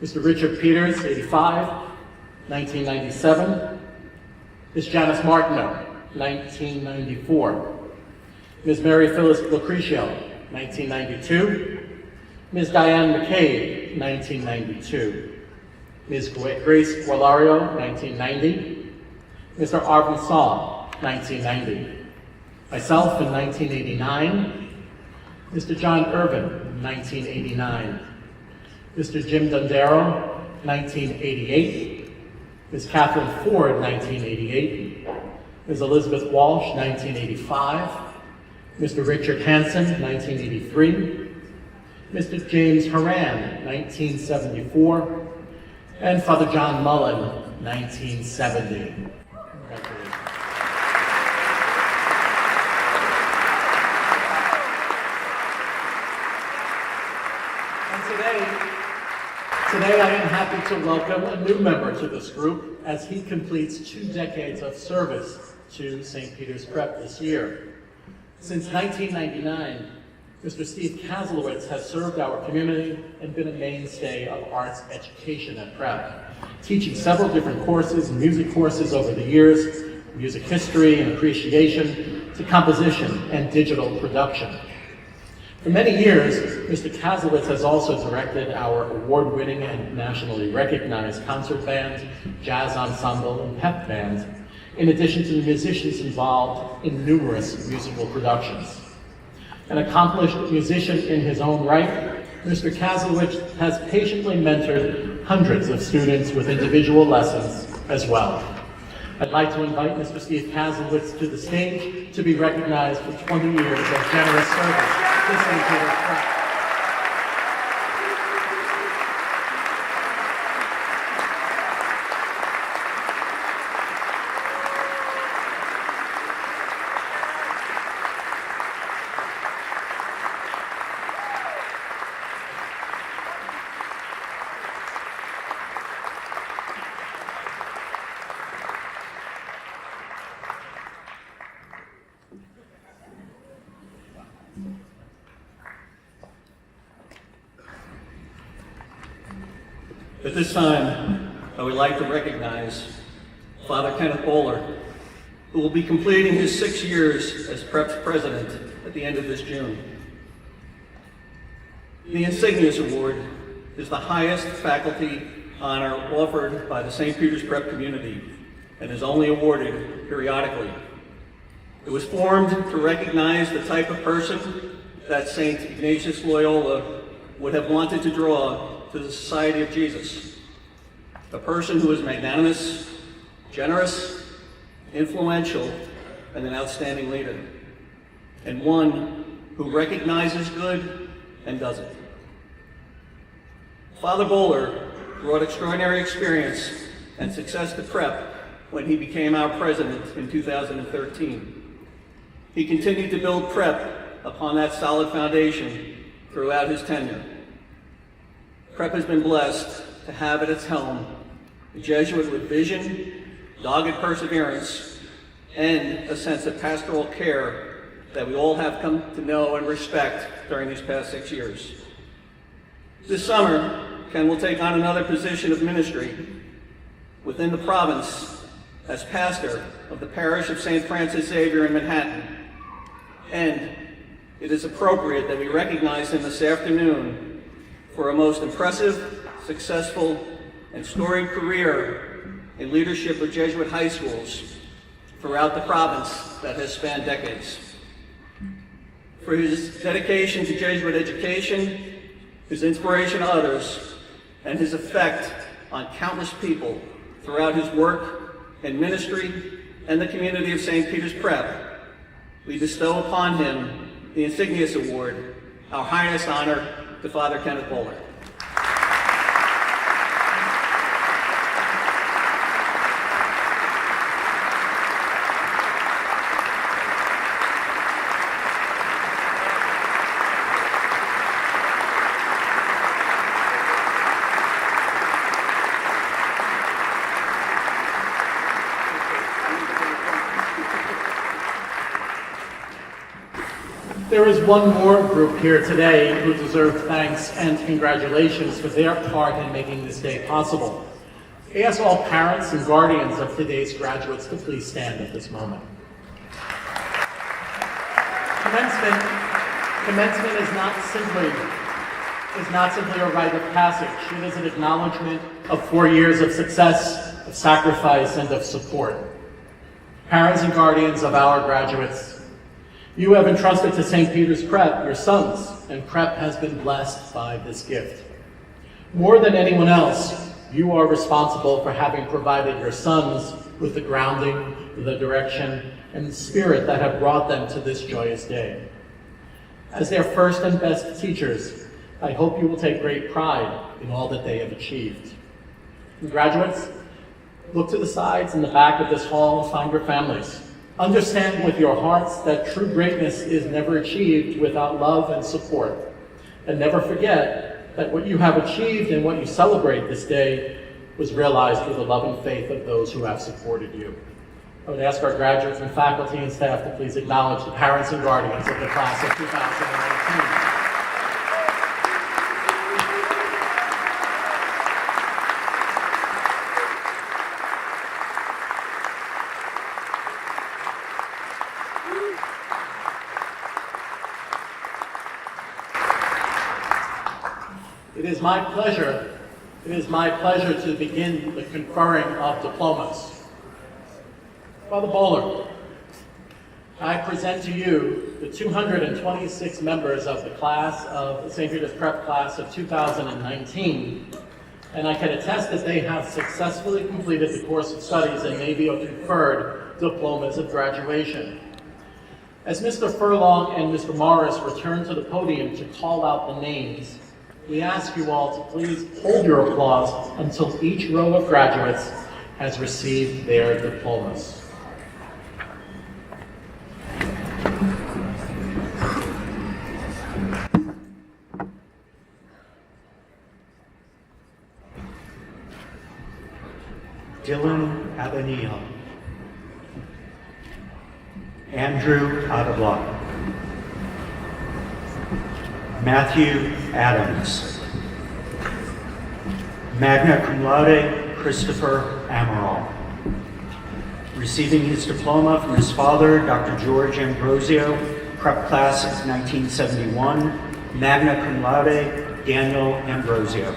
Mr. Richard Peters, 85, 1997. Ms. Janice Martineau, 1994. Ms. Mary Phyllis Lucrecio, 1992. Ms. Diane McCabe, 1992. Ms. Grace Gualario, 1990. Mr. Arvin Saul, 1990. Myself in 1989. Mr. John Irvin, 1989. Mr. Jim Dondero, 1988. Ms. Catherine Ford, 1988. Ms. Elizabeth Walsh, 1985. Mr. Richard Hansen, 1983. Mr. James Horan, 1974. And Father John Mullen, 1970. Today I am happy to welcome a new member to this group as he completes 2 decades of service to St. Peter's Prep this year. Since 1999, Mr. Steve Kaslowitz has served our community and been a mainstay of arts education at Prep, teaching several different courses, music courses over the years, music history and appreciation, to composition and digital production. For many years, Mr. Kaslowitz has also directed our award-winning and nationally recognized concert band, jazz ensemble, and pep band, in addition to the musicians involved in numerous musical productions. An accomplished musician in his own right, Mr. Kaslowitz has patiently mentored hundreds of students with individual lessons as well. I'd like to invite Mr. Steve Kaslowitz to the stage to be recognized for 20 years of generous service to St. Peter's Prep. At this time, I would like to recognize Father Kenneth Bowler, who will be completing his 6 years as Prep's president at the end of this June. The Insignias Award is the highest faculty honor offered by the St. Peter's Prep community and is only awarded periodically. It was formed to recognize the type of person that St. Ignatius Loyola would have wanted to draw to the Society of Jesus. A person who is magnanimous, generous, influential, and an outstanding leader. And one who recognizes good and does it. Father Bowler brought extraordinary experience and success to Prep when he became our president in 2013. He continued to build Prep upon that solid foundation throughout his tenure. Prep has been blessed to have at its helm a Jesuit with vision, dogged perseverance, and a sense of pastoral care that we all have come to know and respect during these past 6 years. This summer, Ken will take on another position of ministry within the province as pastor of the parish of St. Francis Xavier in Manhattan. And it is appropriate that we recognize him this afternoon for a most impressive, successful, and storied career in leadership of Jesuit high schools throughout the province that has spanned decades. For his dedication to Jesuit education, his inspiration to others, and his effect on countless people throughout his work and ministry and the community of St. Peter's Prep, we bestow upon him the Insignias Award, our highest honor, to Father Kenneth Bowler. There is one more group here today who deserve thanks and congratulations for their part in making this day possible. I ask all parents and guardians of today's graduates to please stand at this moment. Commencement is not simply a rite of passage. It is an acknowledgement of 4 years of success, of sacrifice, and of support. Parents and guardians of our graduates, you have entrusted to St. Peter's Prep your sons, and Prep has been blessed by this gift. More than anyone else, you are responsible for having provided your sons with the grounding, the direction, and the spirit that have brought them to this joyous day. As their first and best teachers, I hope you will take great pride in all that they have achieved. And graduates, look to the sides and the back of this hall and find your families. Understand with your hearts that true greatness is never achieved without love and support. And never forget that what you have achieved and what you celebrate this day was realized through the love and faith of those who have supported you. I would ask our graduates and faculty and staff to please acknowledge the parents and guardians of the class of 2019. It is my pleasure to begin the conferring of diplomas. Father Bowler, I present to you the 226 members of the St. Peter's Prep class of 2019, and I can attest that they have successfully completed the course of studies and may be conferred diplomas of graduation. As Mr. Furlong and Mr. Morris return to the podium to call out the names, we ask you all to please hold your applause until each row of graduates has received their diplomas. Dylan Abenio, Andrew Adabla, Matthew Adams, magna cum laude Christopher Amaral, receiving his diploma from his father, Dr. George Ambrosio, prep class of 1971, magna cum laude Daniel Ambrosio.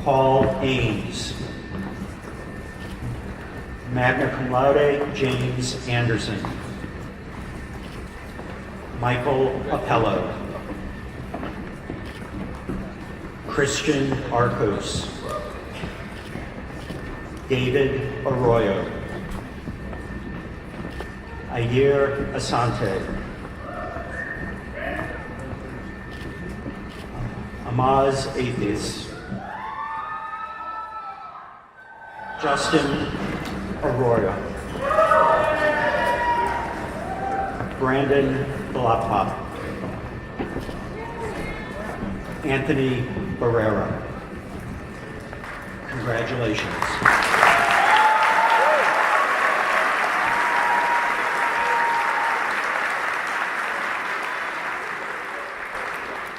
Paul Ames, magna cum laude James Anderson. Michael Appello, Christian Arcos, David Arroyo, Ayer Asante, Amaz Athis, Justin Arroyo, Brandon Balapa, Anthony Barrera. Congratulations.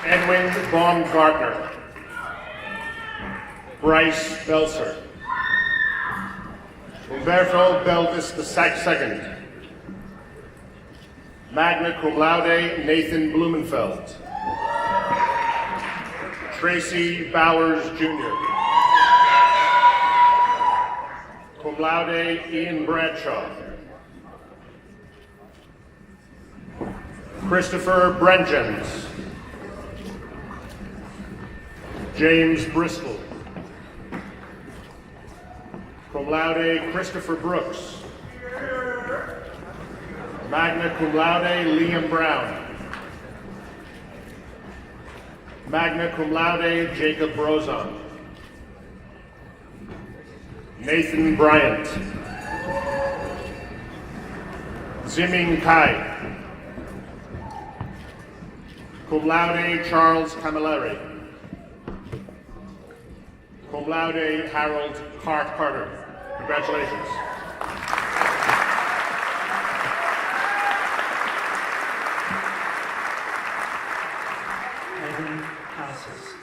Edwin Baumgartner, Bryce Belser, Umberto Belvis II, magna cum laude Nathan Blumenfeld, Tracy Bowers Jr., cum laude Ian Bradshaw, Christopher Brengens, James Bristol, cum laude Christopher Brooks, magna cum laude Liam Brown, magna cum laude Jacob Brozon, Nathan Bryant, Ziming Kai, cum laude Charles Camilleri, cum laude Harold Carter. Congratulations. Evan Casas.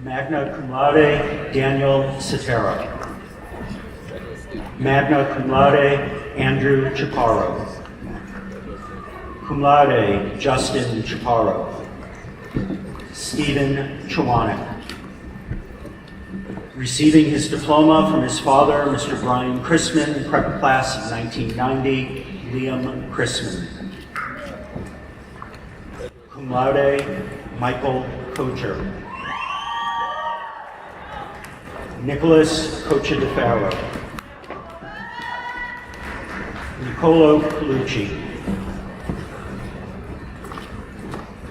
Magna cum laude, Daniel Sotero. Magna cum laude, Andrew Chaparro. Cum laude, Justin Chaparro. Stephen Chawanek. Receiving his diploma from his father, Mr. Brian Chrisman, prep class of 1990, Liam Chrisman. Cum laude, Michael Kocher. Nicholas Cocha-DeFaro. Nicolo Colucci.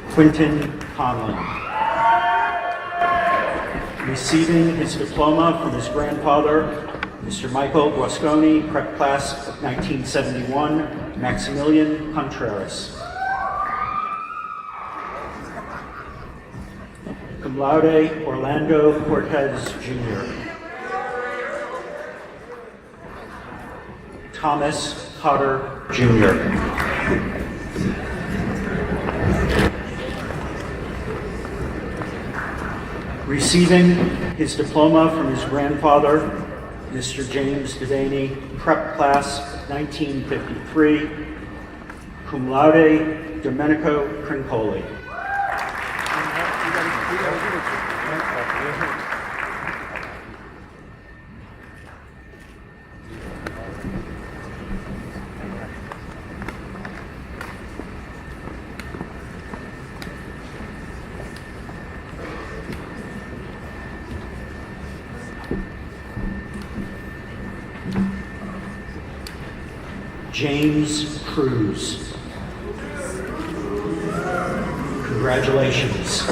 Quinton Conlon. Receiving his diploma from his grandfather, Mr. Michael Guasconi, prep class of 1971, Maximilian Contreras. Cum laude, Orlando Cortez Jr. Thomas Cotter Jr. Receiving his diploma from his grandfather, Mr. James Devaney, prep class 1953, cum laude, Domenico Crincoli. James Cruz. Congratulations.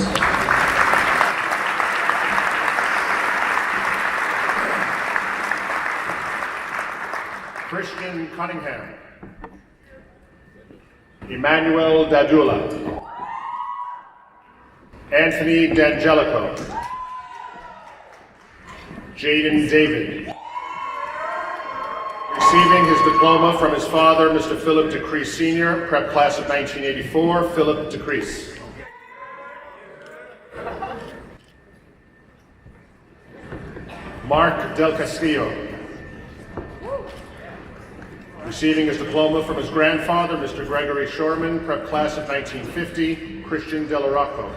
Christian Cunningham. Emmanuel Dadula. Anthony D'Angelico. Jaden David. Receiving his diploma from his father, Mr. Philip DeCrease Sr., prep class of 1984, Philip DeCrease. Mark Del Castillo. Receiving his diploma from his grandfather, Mr. Gregory Shorman, prep class of 1950, Christian Del Rocco.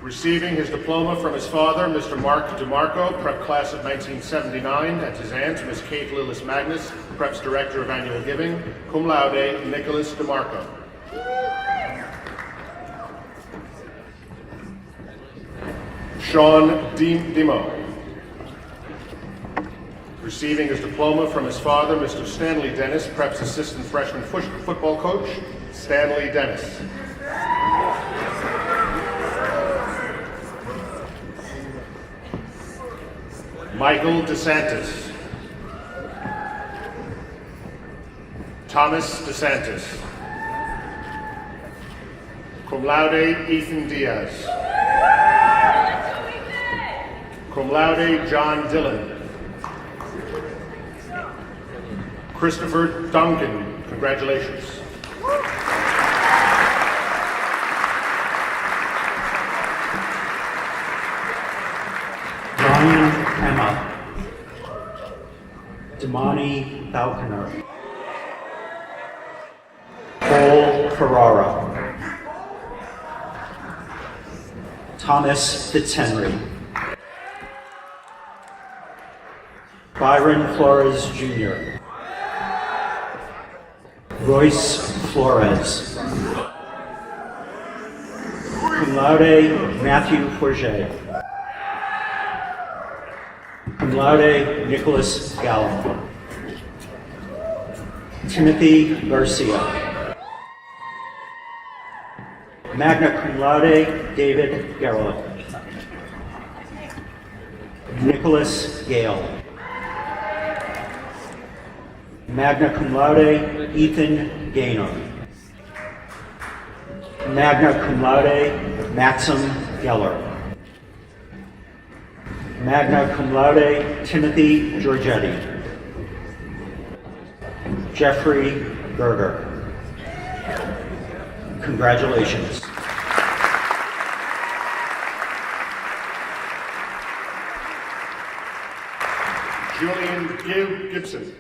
Receiving his diploma from his father, Mr. Mark DeMarco, prep class of 1979, and his aunt, Ms. Kate Lillis Magnus, prep's director of annual giving, cum laude, Nicholas DeMarco. Sean Dimo. Receiving his diploma from his father, Mr. Stanley Dennis, prep's assistant freshman football coach, Stanley Dennis. Michael DeSantis. Thomas DeSantis. Cum laude, Ethan Diaz. Cum laude, John Dillon. Christopher Duncan, congratulations. Brian Emma. Damani Falconer. Paul Ferrara. Thomas Fitzhenry. Byron Flores Jr. Royce Flores. Cum laude, Matthew Forget. Cum laude, Nicholas Gallo. Timothy Garcia. Magna cum laude, David Garrett. Nicholas Gale. Magna cum laude, Ethan Gaynor. Magna cum laude, Maxim Geller. Magna cum laude, Timothy Giorgetti. Jeffrey Berger. Congratulations. Julian Gibson,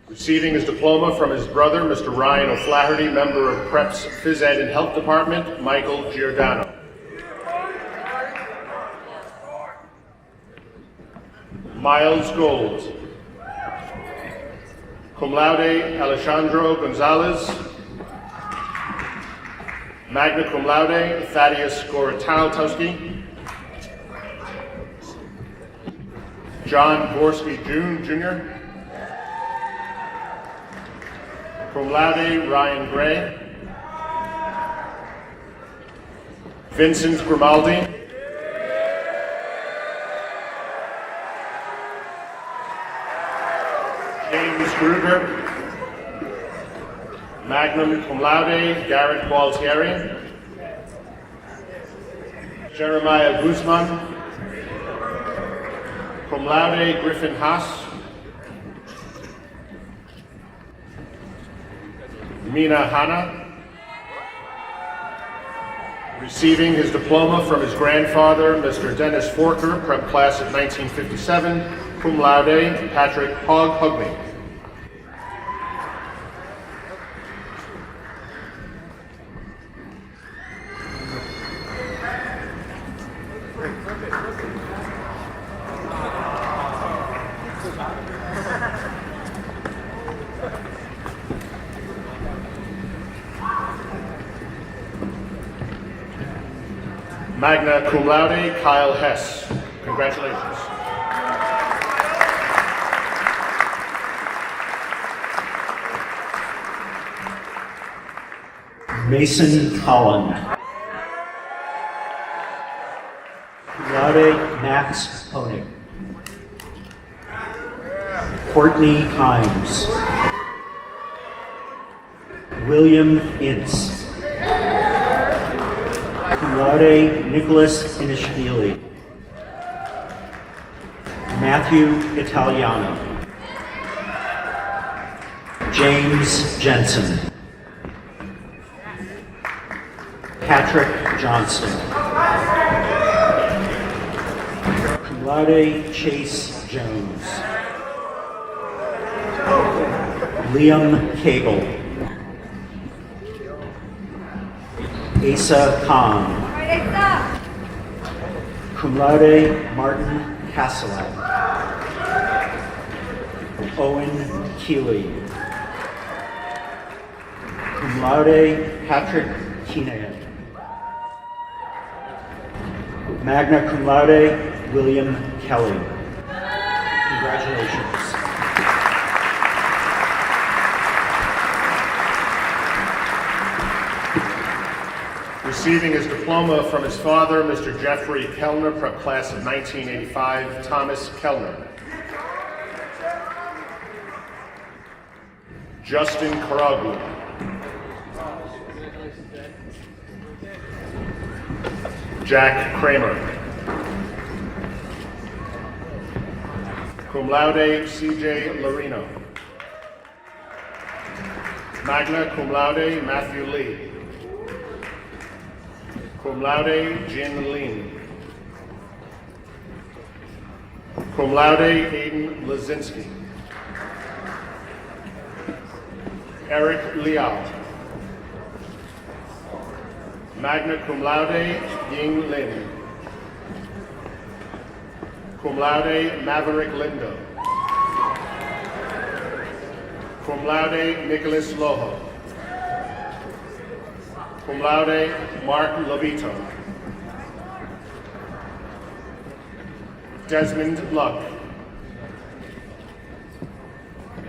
receiving his diploma from his brother, Mr. Ryan O'Flaherty, member of PrEP's Phys Ed and Health Department, Michael Giordano. Miles Gold, cum laude Alejandro Gonzalez, magna cum laude Thaddeus Goratowski, John Gorski Jr., cum laude Ryan Gray, Vincent Grimaldi, James Gruger, magna cum laude Garrett Gualtieri, Jeremiah Guzman, cum laude Griffin Haas, Mina Hanna, receiving his diploma from his grandfather, Mr. Dennis Forker, prep class of 1957, cum laude Patrick Hogby. Magna cum laude Kyle Hess. Congratulations. Mason Collin. Cum laude Max Honig. Courtney Himes. William Ince. Cum laude Nicholas Inishvili. Matthew Italiano. James Jensen. Patrick Johnston. Cum laude Chase Jones. Liam Cagle. Asa Khan. Cum laude Martin Hasselad. Owen Keeley. Cum laude Patrick Keenan. Magna cum laude William Kelly. Congratulations. Receiving his diploma from his father, Mr. Jeffrey Kellner, prep class of 1985, Thomas Kellner. Justin Caraglu. Jack Kramer. Cum laude CJ Larino. Magna cum laude Matthew Lee. Cum laude Jin Lin. Cum laude Aiden Lazinski. Eric Liao. Magna cum laude Ying Lin. Cum laude Maverick Lindo. Cum laude Nicholas Loho. Cum laude Mark Lobito. Desmond Luck.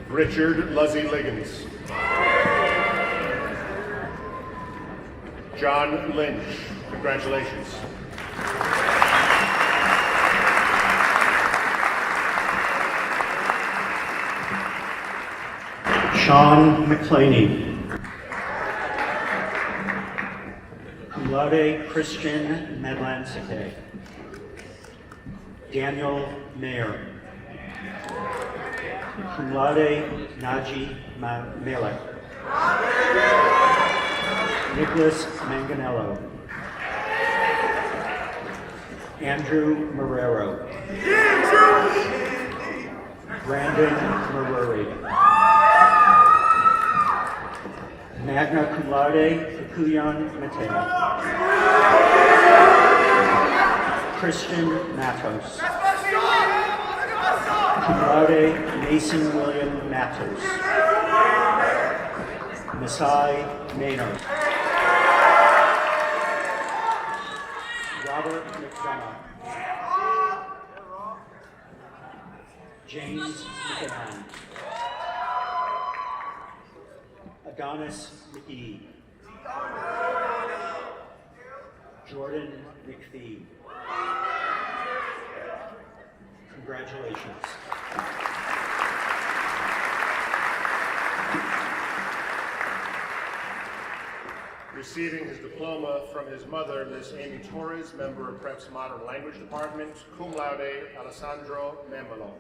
Richard Luzzy Liggins. John Lynch. Congratulations. Sean McClaney. Cum laude Christian Medlansike. Daniel Mayer. Cum laude Naji Malek. Nicholas Manganello. Andrew Marrero. Brandon Maruri. Magna cum laude, Kikuyan Mateo. Christian Matos. Cum laude, Mason William Matos. Masai Maynard. Robert McDonough. James McCann. Adonis McGee. Jordan McPhee. Congratulations. Receiving his diploma from his mother, Miss Amy Torres, member of Prep's Modern Language Department, cum laude, Alessandro Memolo.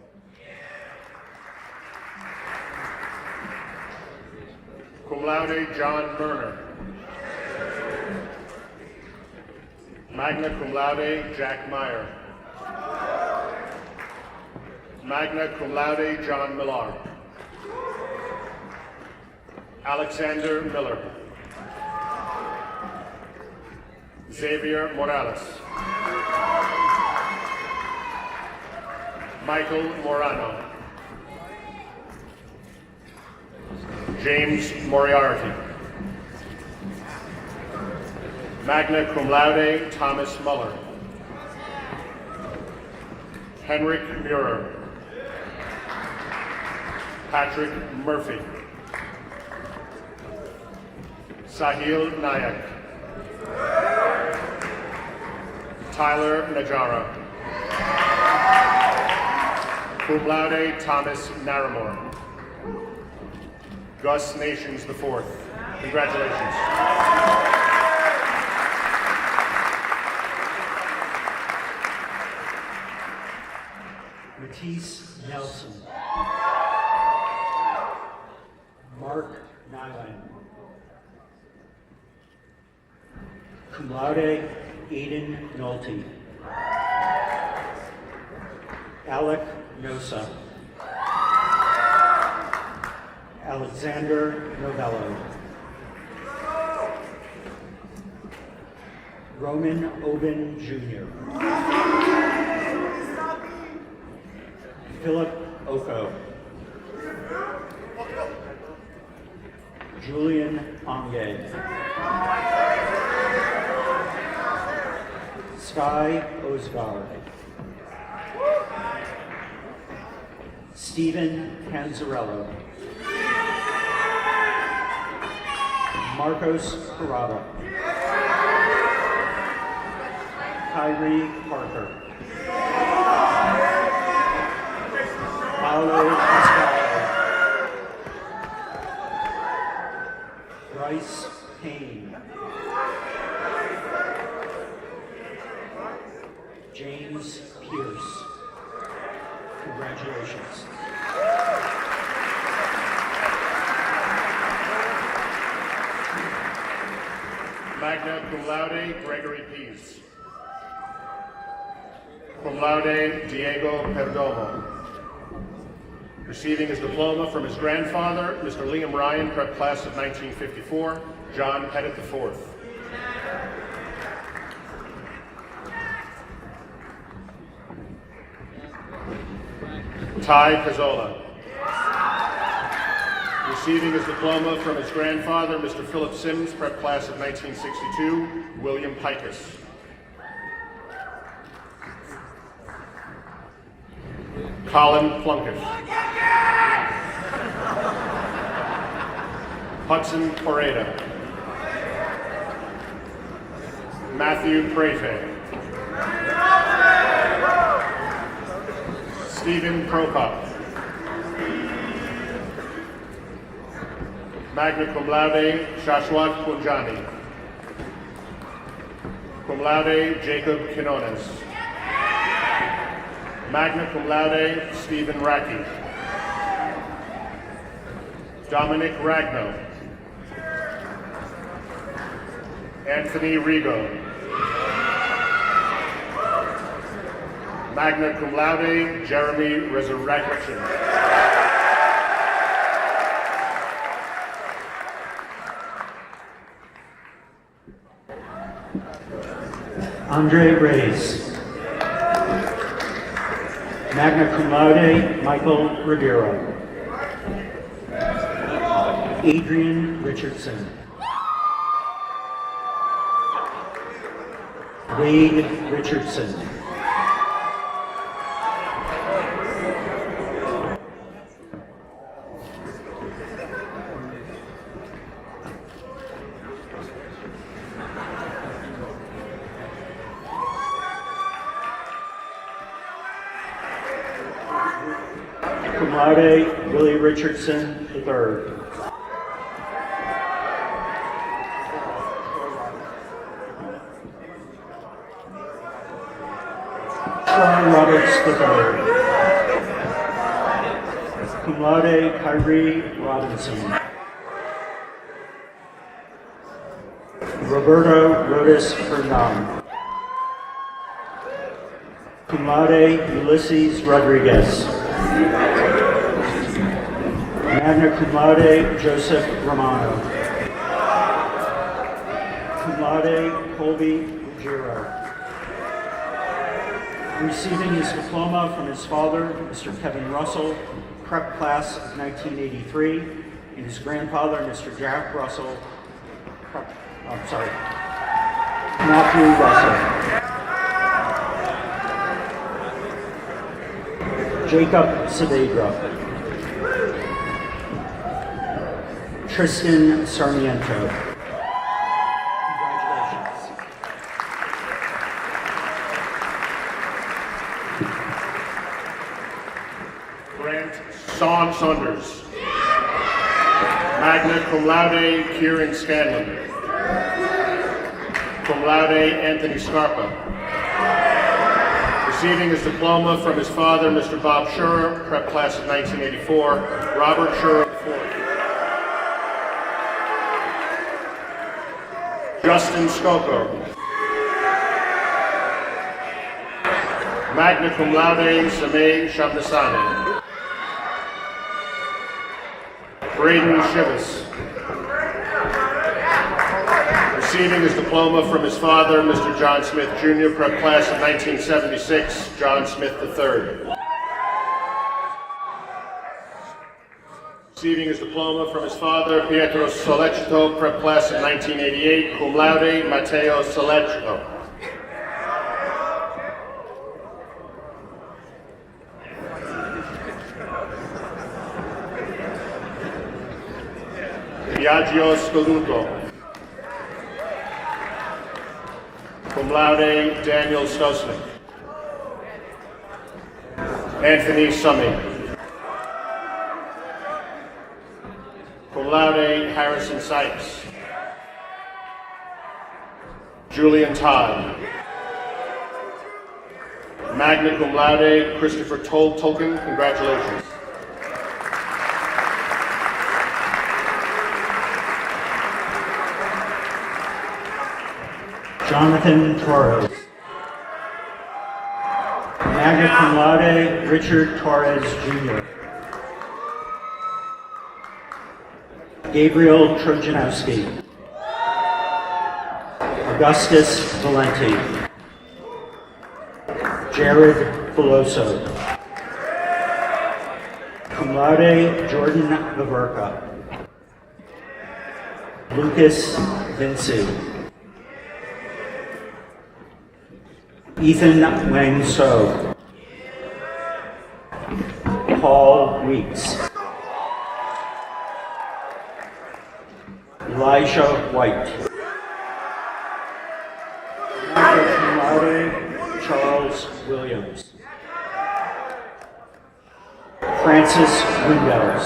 Cum laude, John Murner. Magna cum laude, Jack Meyer. Magna cum laude, John Millar. Alexander Miller. Xavier Morales. Michael Morano. James Moriarty. Magna cum laude, Thomas Muller. Henrik Muir. Patrick Murphy. Sahil Nayak. Tyler Najara. Cum laude, Thomas Naramore. Gus Nations IV. Congratulations. Matisse Nelson. Mark Nyland. Cum laude, Aiden Nolte. Alec Nosa. Alexander Novello. Roman Oben Jr. Philip Oko. Julian Onge. Sky Osgar. Stephen Panzarello. Marcos Parada. Kyrie Parker. Paolo Pasquale. Bryce Payne. James Pierce. Congratulations. Magna cum laude, Gregory Pease. Cum laude, Diego Perdomo. Receiving his diploma from his grandfather, Mr. Liam Ryan, prep class of 1954, John Pettit IV. Ty Pizzola. Receiving his diploma from his grandfather, Mr. Philip Sims, prep class of 1962, William Pikus. Colin Plunkett. Hudson Poreda. Matthew Prefe. Stephen Prokop. Magna cum laude, Shashwat Punjani. Cum laude, Jacob Quinones. Magna cum laude, Stephen Racky. Dominic Ragno. Anthony Rigo. Magna cum laude, Jeremy Resurrection. Andre Reyes. Magna cum laude, Michael Ribeiro. Adrian Richardson. Wade Richardson. Cum laude, Willie Richardson III. Sean Roberts III. Cum laude, Kyrie Robinson. Roberto Rodas Hernan. Cum laude, Ulysses Rodriguez. Magna cum laude, Joseph Romano. Cum laude, Colby Ruggiero. Receiving his diploma from his father, Mr. Kevin Russell, prep class of 1983, and his grandfather, Mr. Jack Russell, Matthew Russell. Jacob Saavedra. Tristan Sarmiento. Congratulations. Grant Sean Saunders. Magna cum laude, Kieran Scanlon. Cum laude, Anthony Scarpa. Receiving his diploma from his father, Mr. Bob Schurer, prep class of 1984, Robert Schurer IV. Justin Scocco. Magna cum laude, Samay Shabnasani. Braden Shivas. Receiving his diploma from his father, Mr. John Smith Jr., prep class of 1976, John Smith III. Receiving his diploma from his father, Pietro Solecito, prep class of 1988, cum laude, Matteo Solecito. Biagio Scoluto. Cum laude, Daniel Stosnick. Anthony Summey. Cum laude, Harrison Sykes. Julian Todd. Magna cum laude, Christopher Tolkien. Congratulations. Jonathan Torres. Magna cum laude, Richard Torres Jr. Gabriel Trojanowski. Augustus Valenti. Jared Veloso. Cum laude, Jordan Vaverka. Lucas Vinci. Ethan Wang So. Paul Weeks. Elijah White. Magna cum laude, Charles Williams. Francis Windows.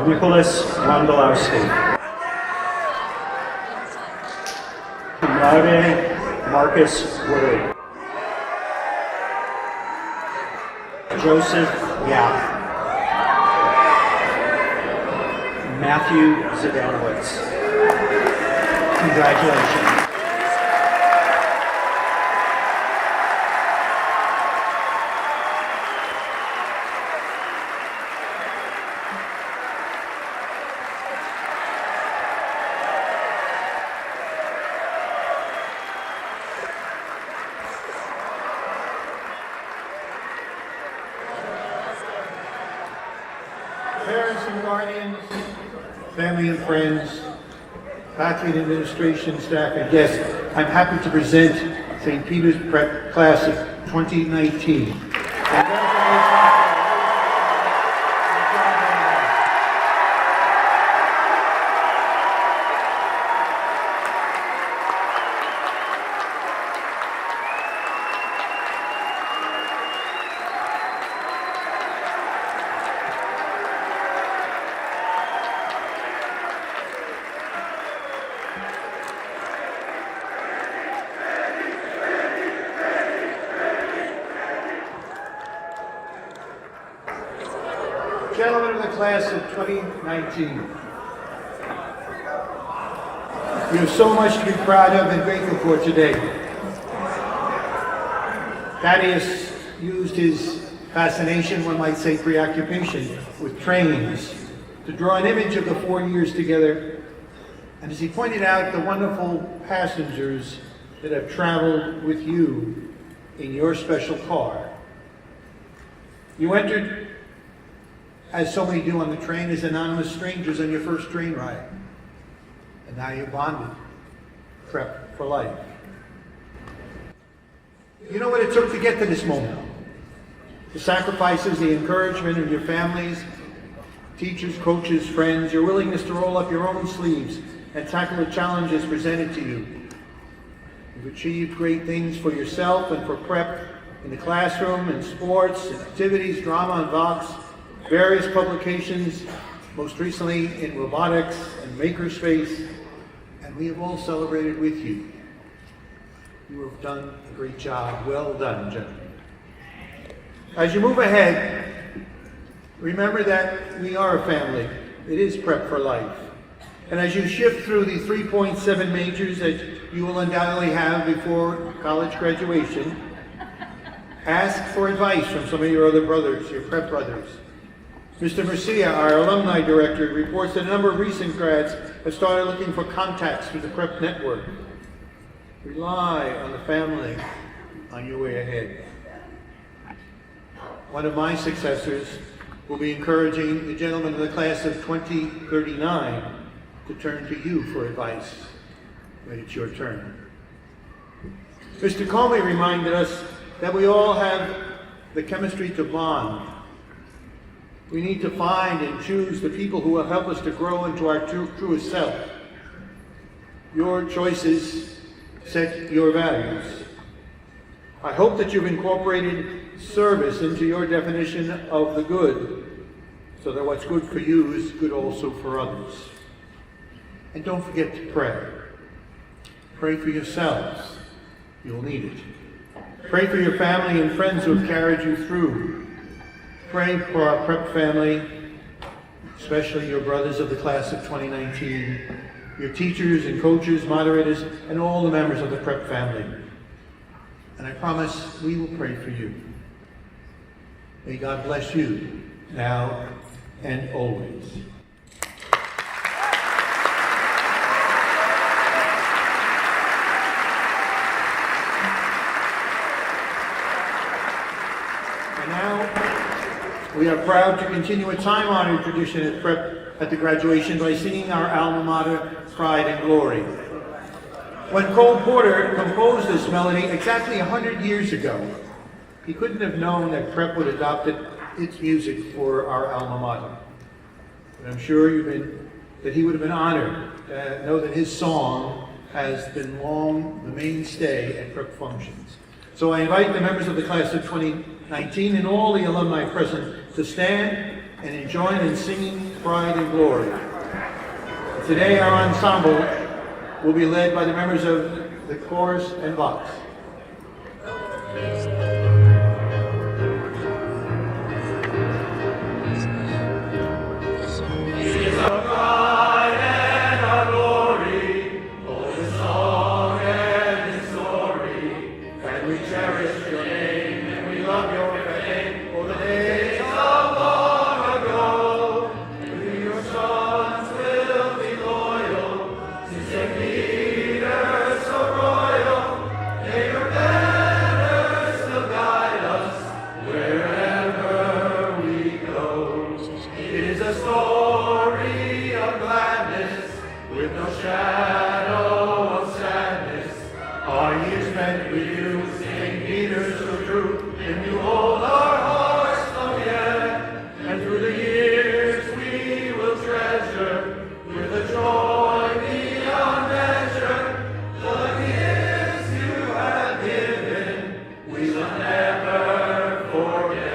Nicholas Wondolowski. Cum laude, Marcus Woodard. Joseph Yap. Matthew Zadanowitz. Congratulations. Parents and guardians, family and friends, faculty and administration, staff, and guests, I'm happy to present St. Peter's Prep Class of 2019. Gentlemen of the class of 2019, we have so much to be proud of and grateful for today. Thaddeus used his fascination, one might say preoccupation, with trains to draw an image of the 4 years together, and as he pointed out, the wonderful passengers that have traveled with you in your special car. You entered, as so many do on the train, as anonymous strangers on your first train ride. And now you're bonded, prep for life. You know what it took to get to this moment. The sacrifices, the encouragement of your families, teachers, coaches, friends, your willingness to roll up your own sleeves and tackle the challenges presented to you. You've achieved great things for yourself and for prep in the classroom, in sports, in activities, drama, and Vox, various publications, most recently in robotics and makerspace, and we have all celebrated with you. You have done a great job. Well done, gentlemen. As you move ahead, remember that we are a family. It is Prep for Life. And as you shift through the 3.7 majors that you will undoubtedly have before college graduation, ask for advice from some of your other brothers, your prep brothers. Mr. Mercia, our alumni director, reports that a number of recent grads have started looking for contacts through the prep network. Rely on the family on your way ahead. One of my successors will be encouraging the gentlemen of the class of 2039 to turn to you for advice when it's your turn. Mr. Comey reminded us that we all have the chemistry to bond. We need to find and choose the people who will help us to grow into our truest self. Your choices set your values. I hope that you've incorporated service into your definition of the good, so that what's good for you is good also for others. And don't forget to pray. Pray for yourselves. You'll need it. Pray for your family and friends who have carried you through. Pray for our prep family, especially your brothers of the class of 2019, your teachers and coaches, moderators, and all the members of the prep family. And I promise we will pray for you. May God bless you now and always. And now, we are proud to continue a time-honored tradition at prep at the graduation by singing our alma mater, Pride and Glory. When Cole Porter composed this melody exactly 100 years ago, he couldn't have known that prep would adopt its music for our alma mater. But I'm sure that he would have been honored to know that his song has been long the mainstay at prep functions. So I invite the members of the class of 2019 and all the alumni present to stand and join in singing Pride and Glory. Today our ensemble will be led by the members of the chorus and Vox. Pride and glory. with no shadow of sadness. Our years spent with you, St. Peter's so true, and you hold our hearts long yet. And through the years we will treasure with a joy beyond measure the gifts you have given. We will never forget.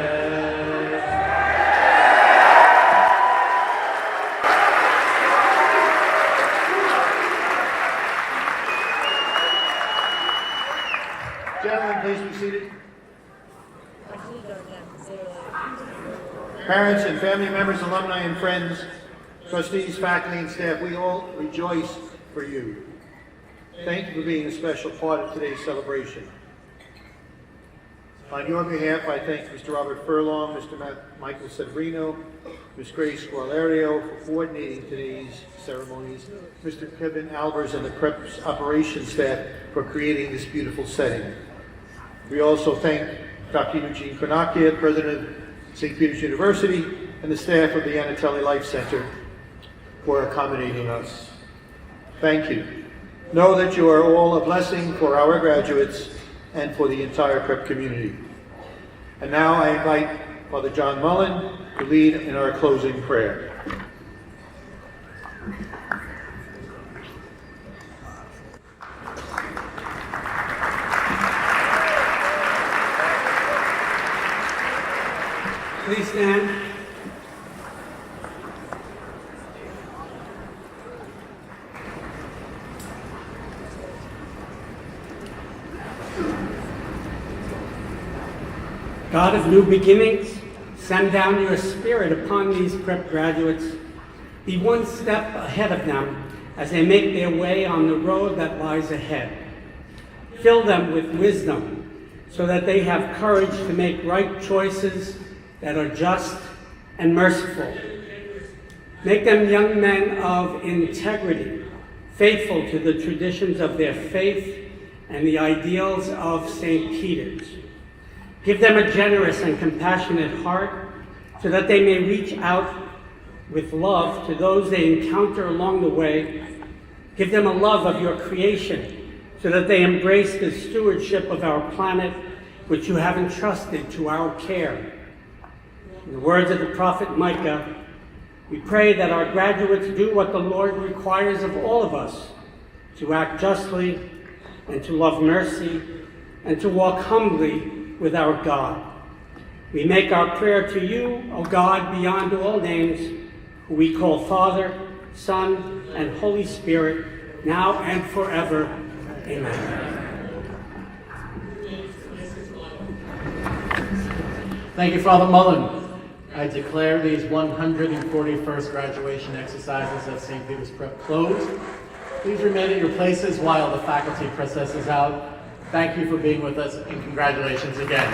Gentlemen, please be seated. Parents and family members, alumni and friends, trustees, faculty, and staff, we all rejoice for you. Thank you for being a special part of today's celebration. On your behalf, I thank Mr. Robert Furlong, Mr. Michael Severino, Ms. Grace Gualerio for coordinating today's ceremonies, Mr. Kevin Albers and the PrEP's operations staff for creating this beautiful setting. We also thank Dr. Eugene Kornakia, President of St. Peter's University, and the staff of the Anatelli Life Center for accommodating us. Thank you. Know that you are all a blessing for our graduates and for the entire PrEP community. And now I invite Father John Mullen to lead in our closing prayer. Please stand. God of new beginnings, send down your Spirit upon these PrEP graduates. Be one step ahead of them as they make their way on the road that lies ahead. Fill them with wisdom so that they have courage to make right choices that are just and merciful. Make them young men of integrity, faithful to the traditions of their faith and the ideals of St. Peter's. Give them a generous and compassionate heart so that they may reach out with love to those they encounter along the way. Give them a love of your creation so that they embrace the stewardship of our planet, which you have entrusted to our care. In the words of the prophet Micah, we pray that our graduates do what the Lord requires of all of us, to act justly and to love mercy and to walk humbly with our God. We make our prayer to you, O God, beyond all names, who we call Father, Son, and Holy Spirit, now and forever. Amen. Thank you, Father Mullen. I declare these 141st graduation exercises at St. Peter's Prep closed. Please remain at your places while the faculty processes out. Thank you for being with us, and congratulations again.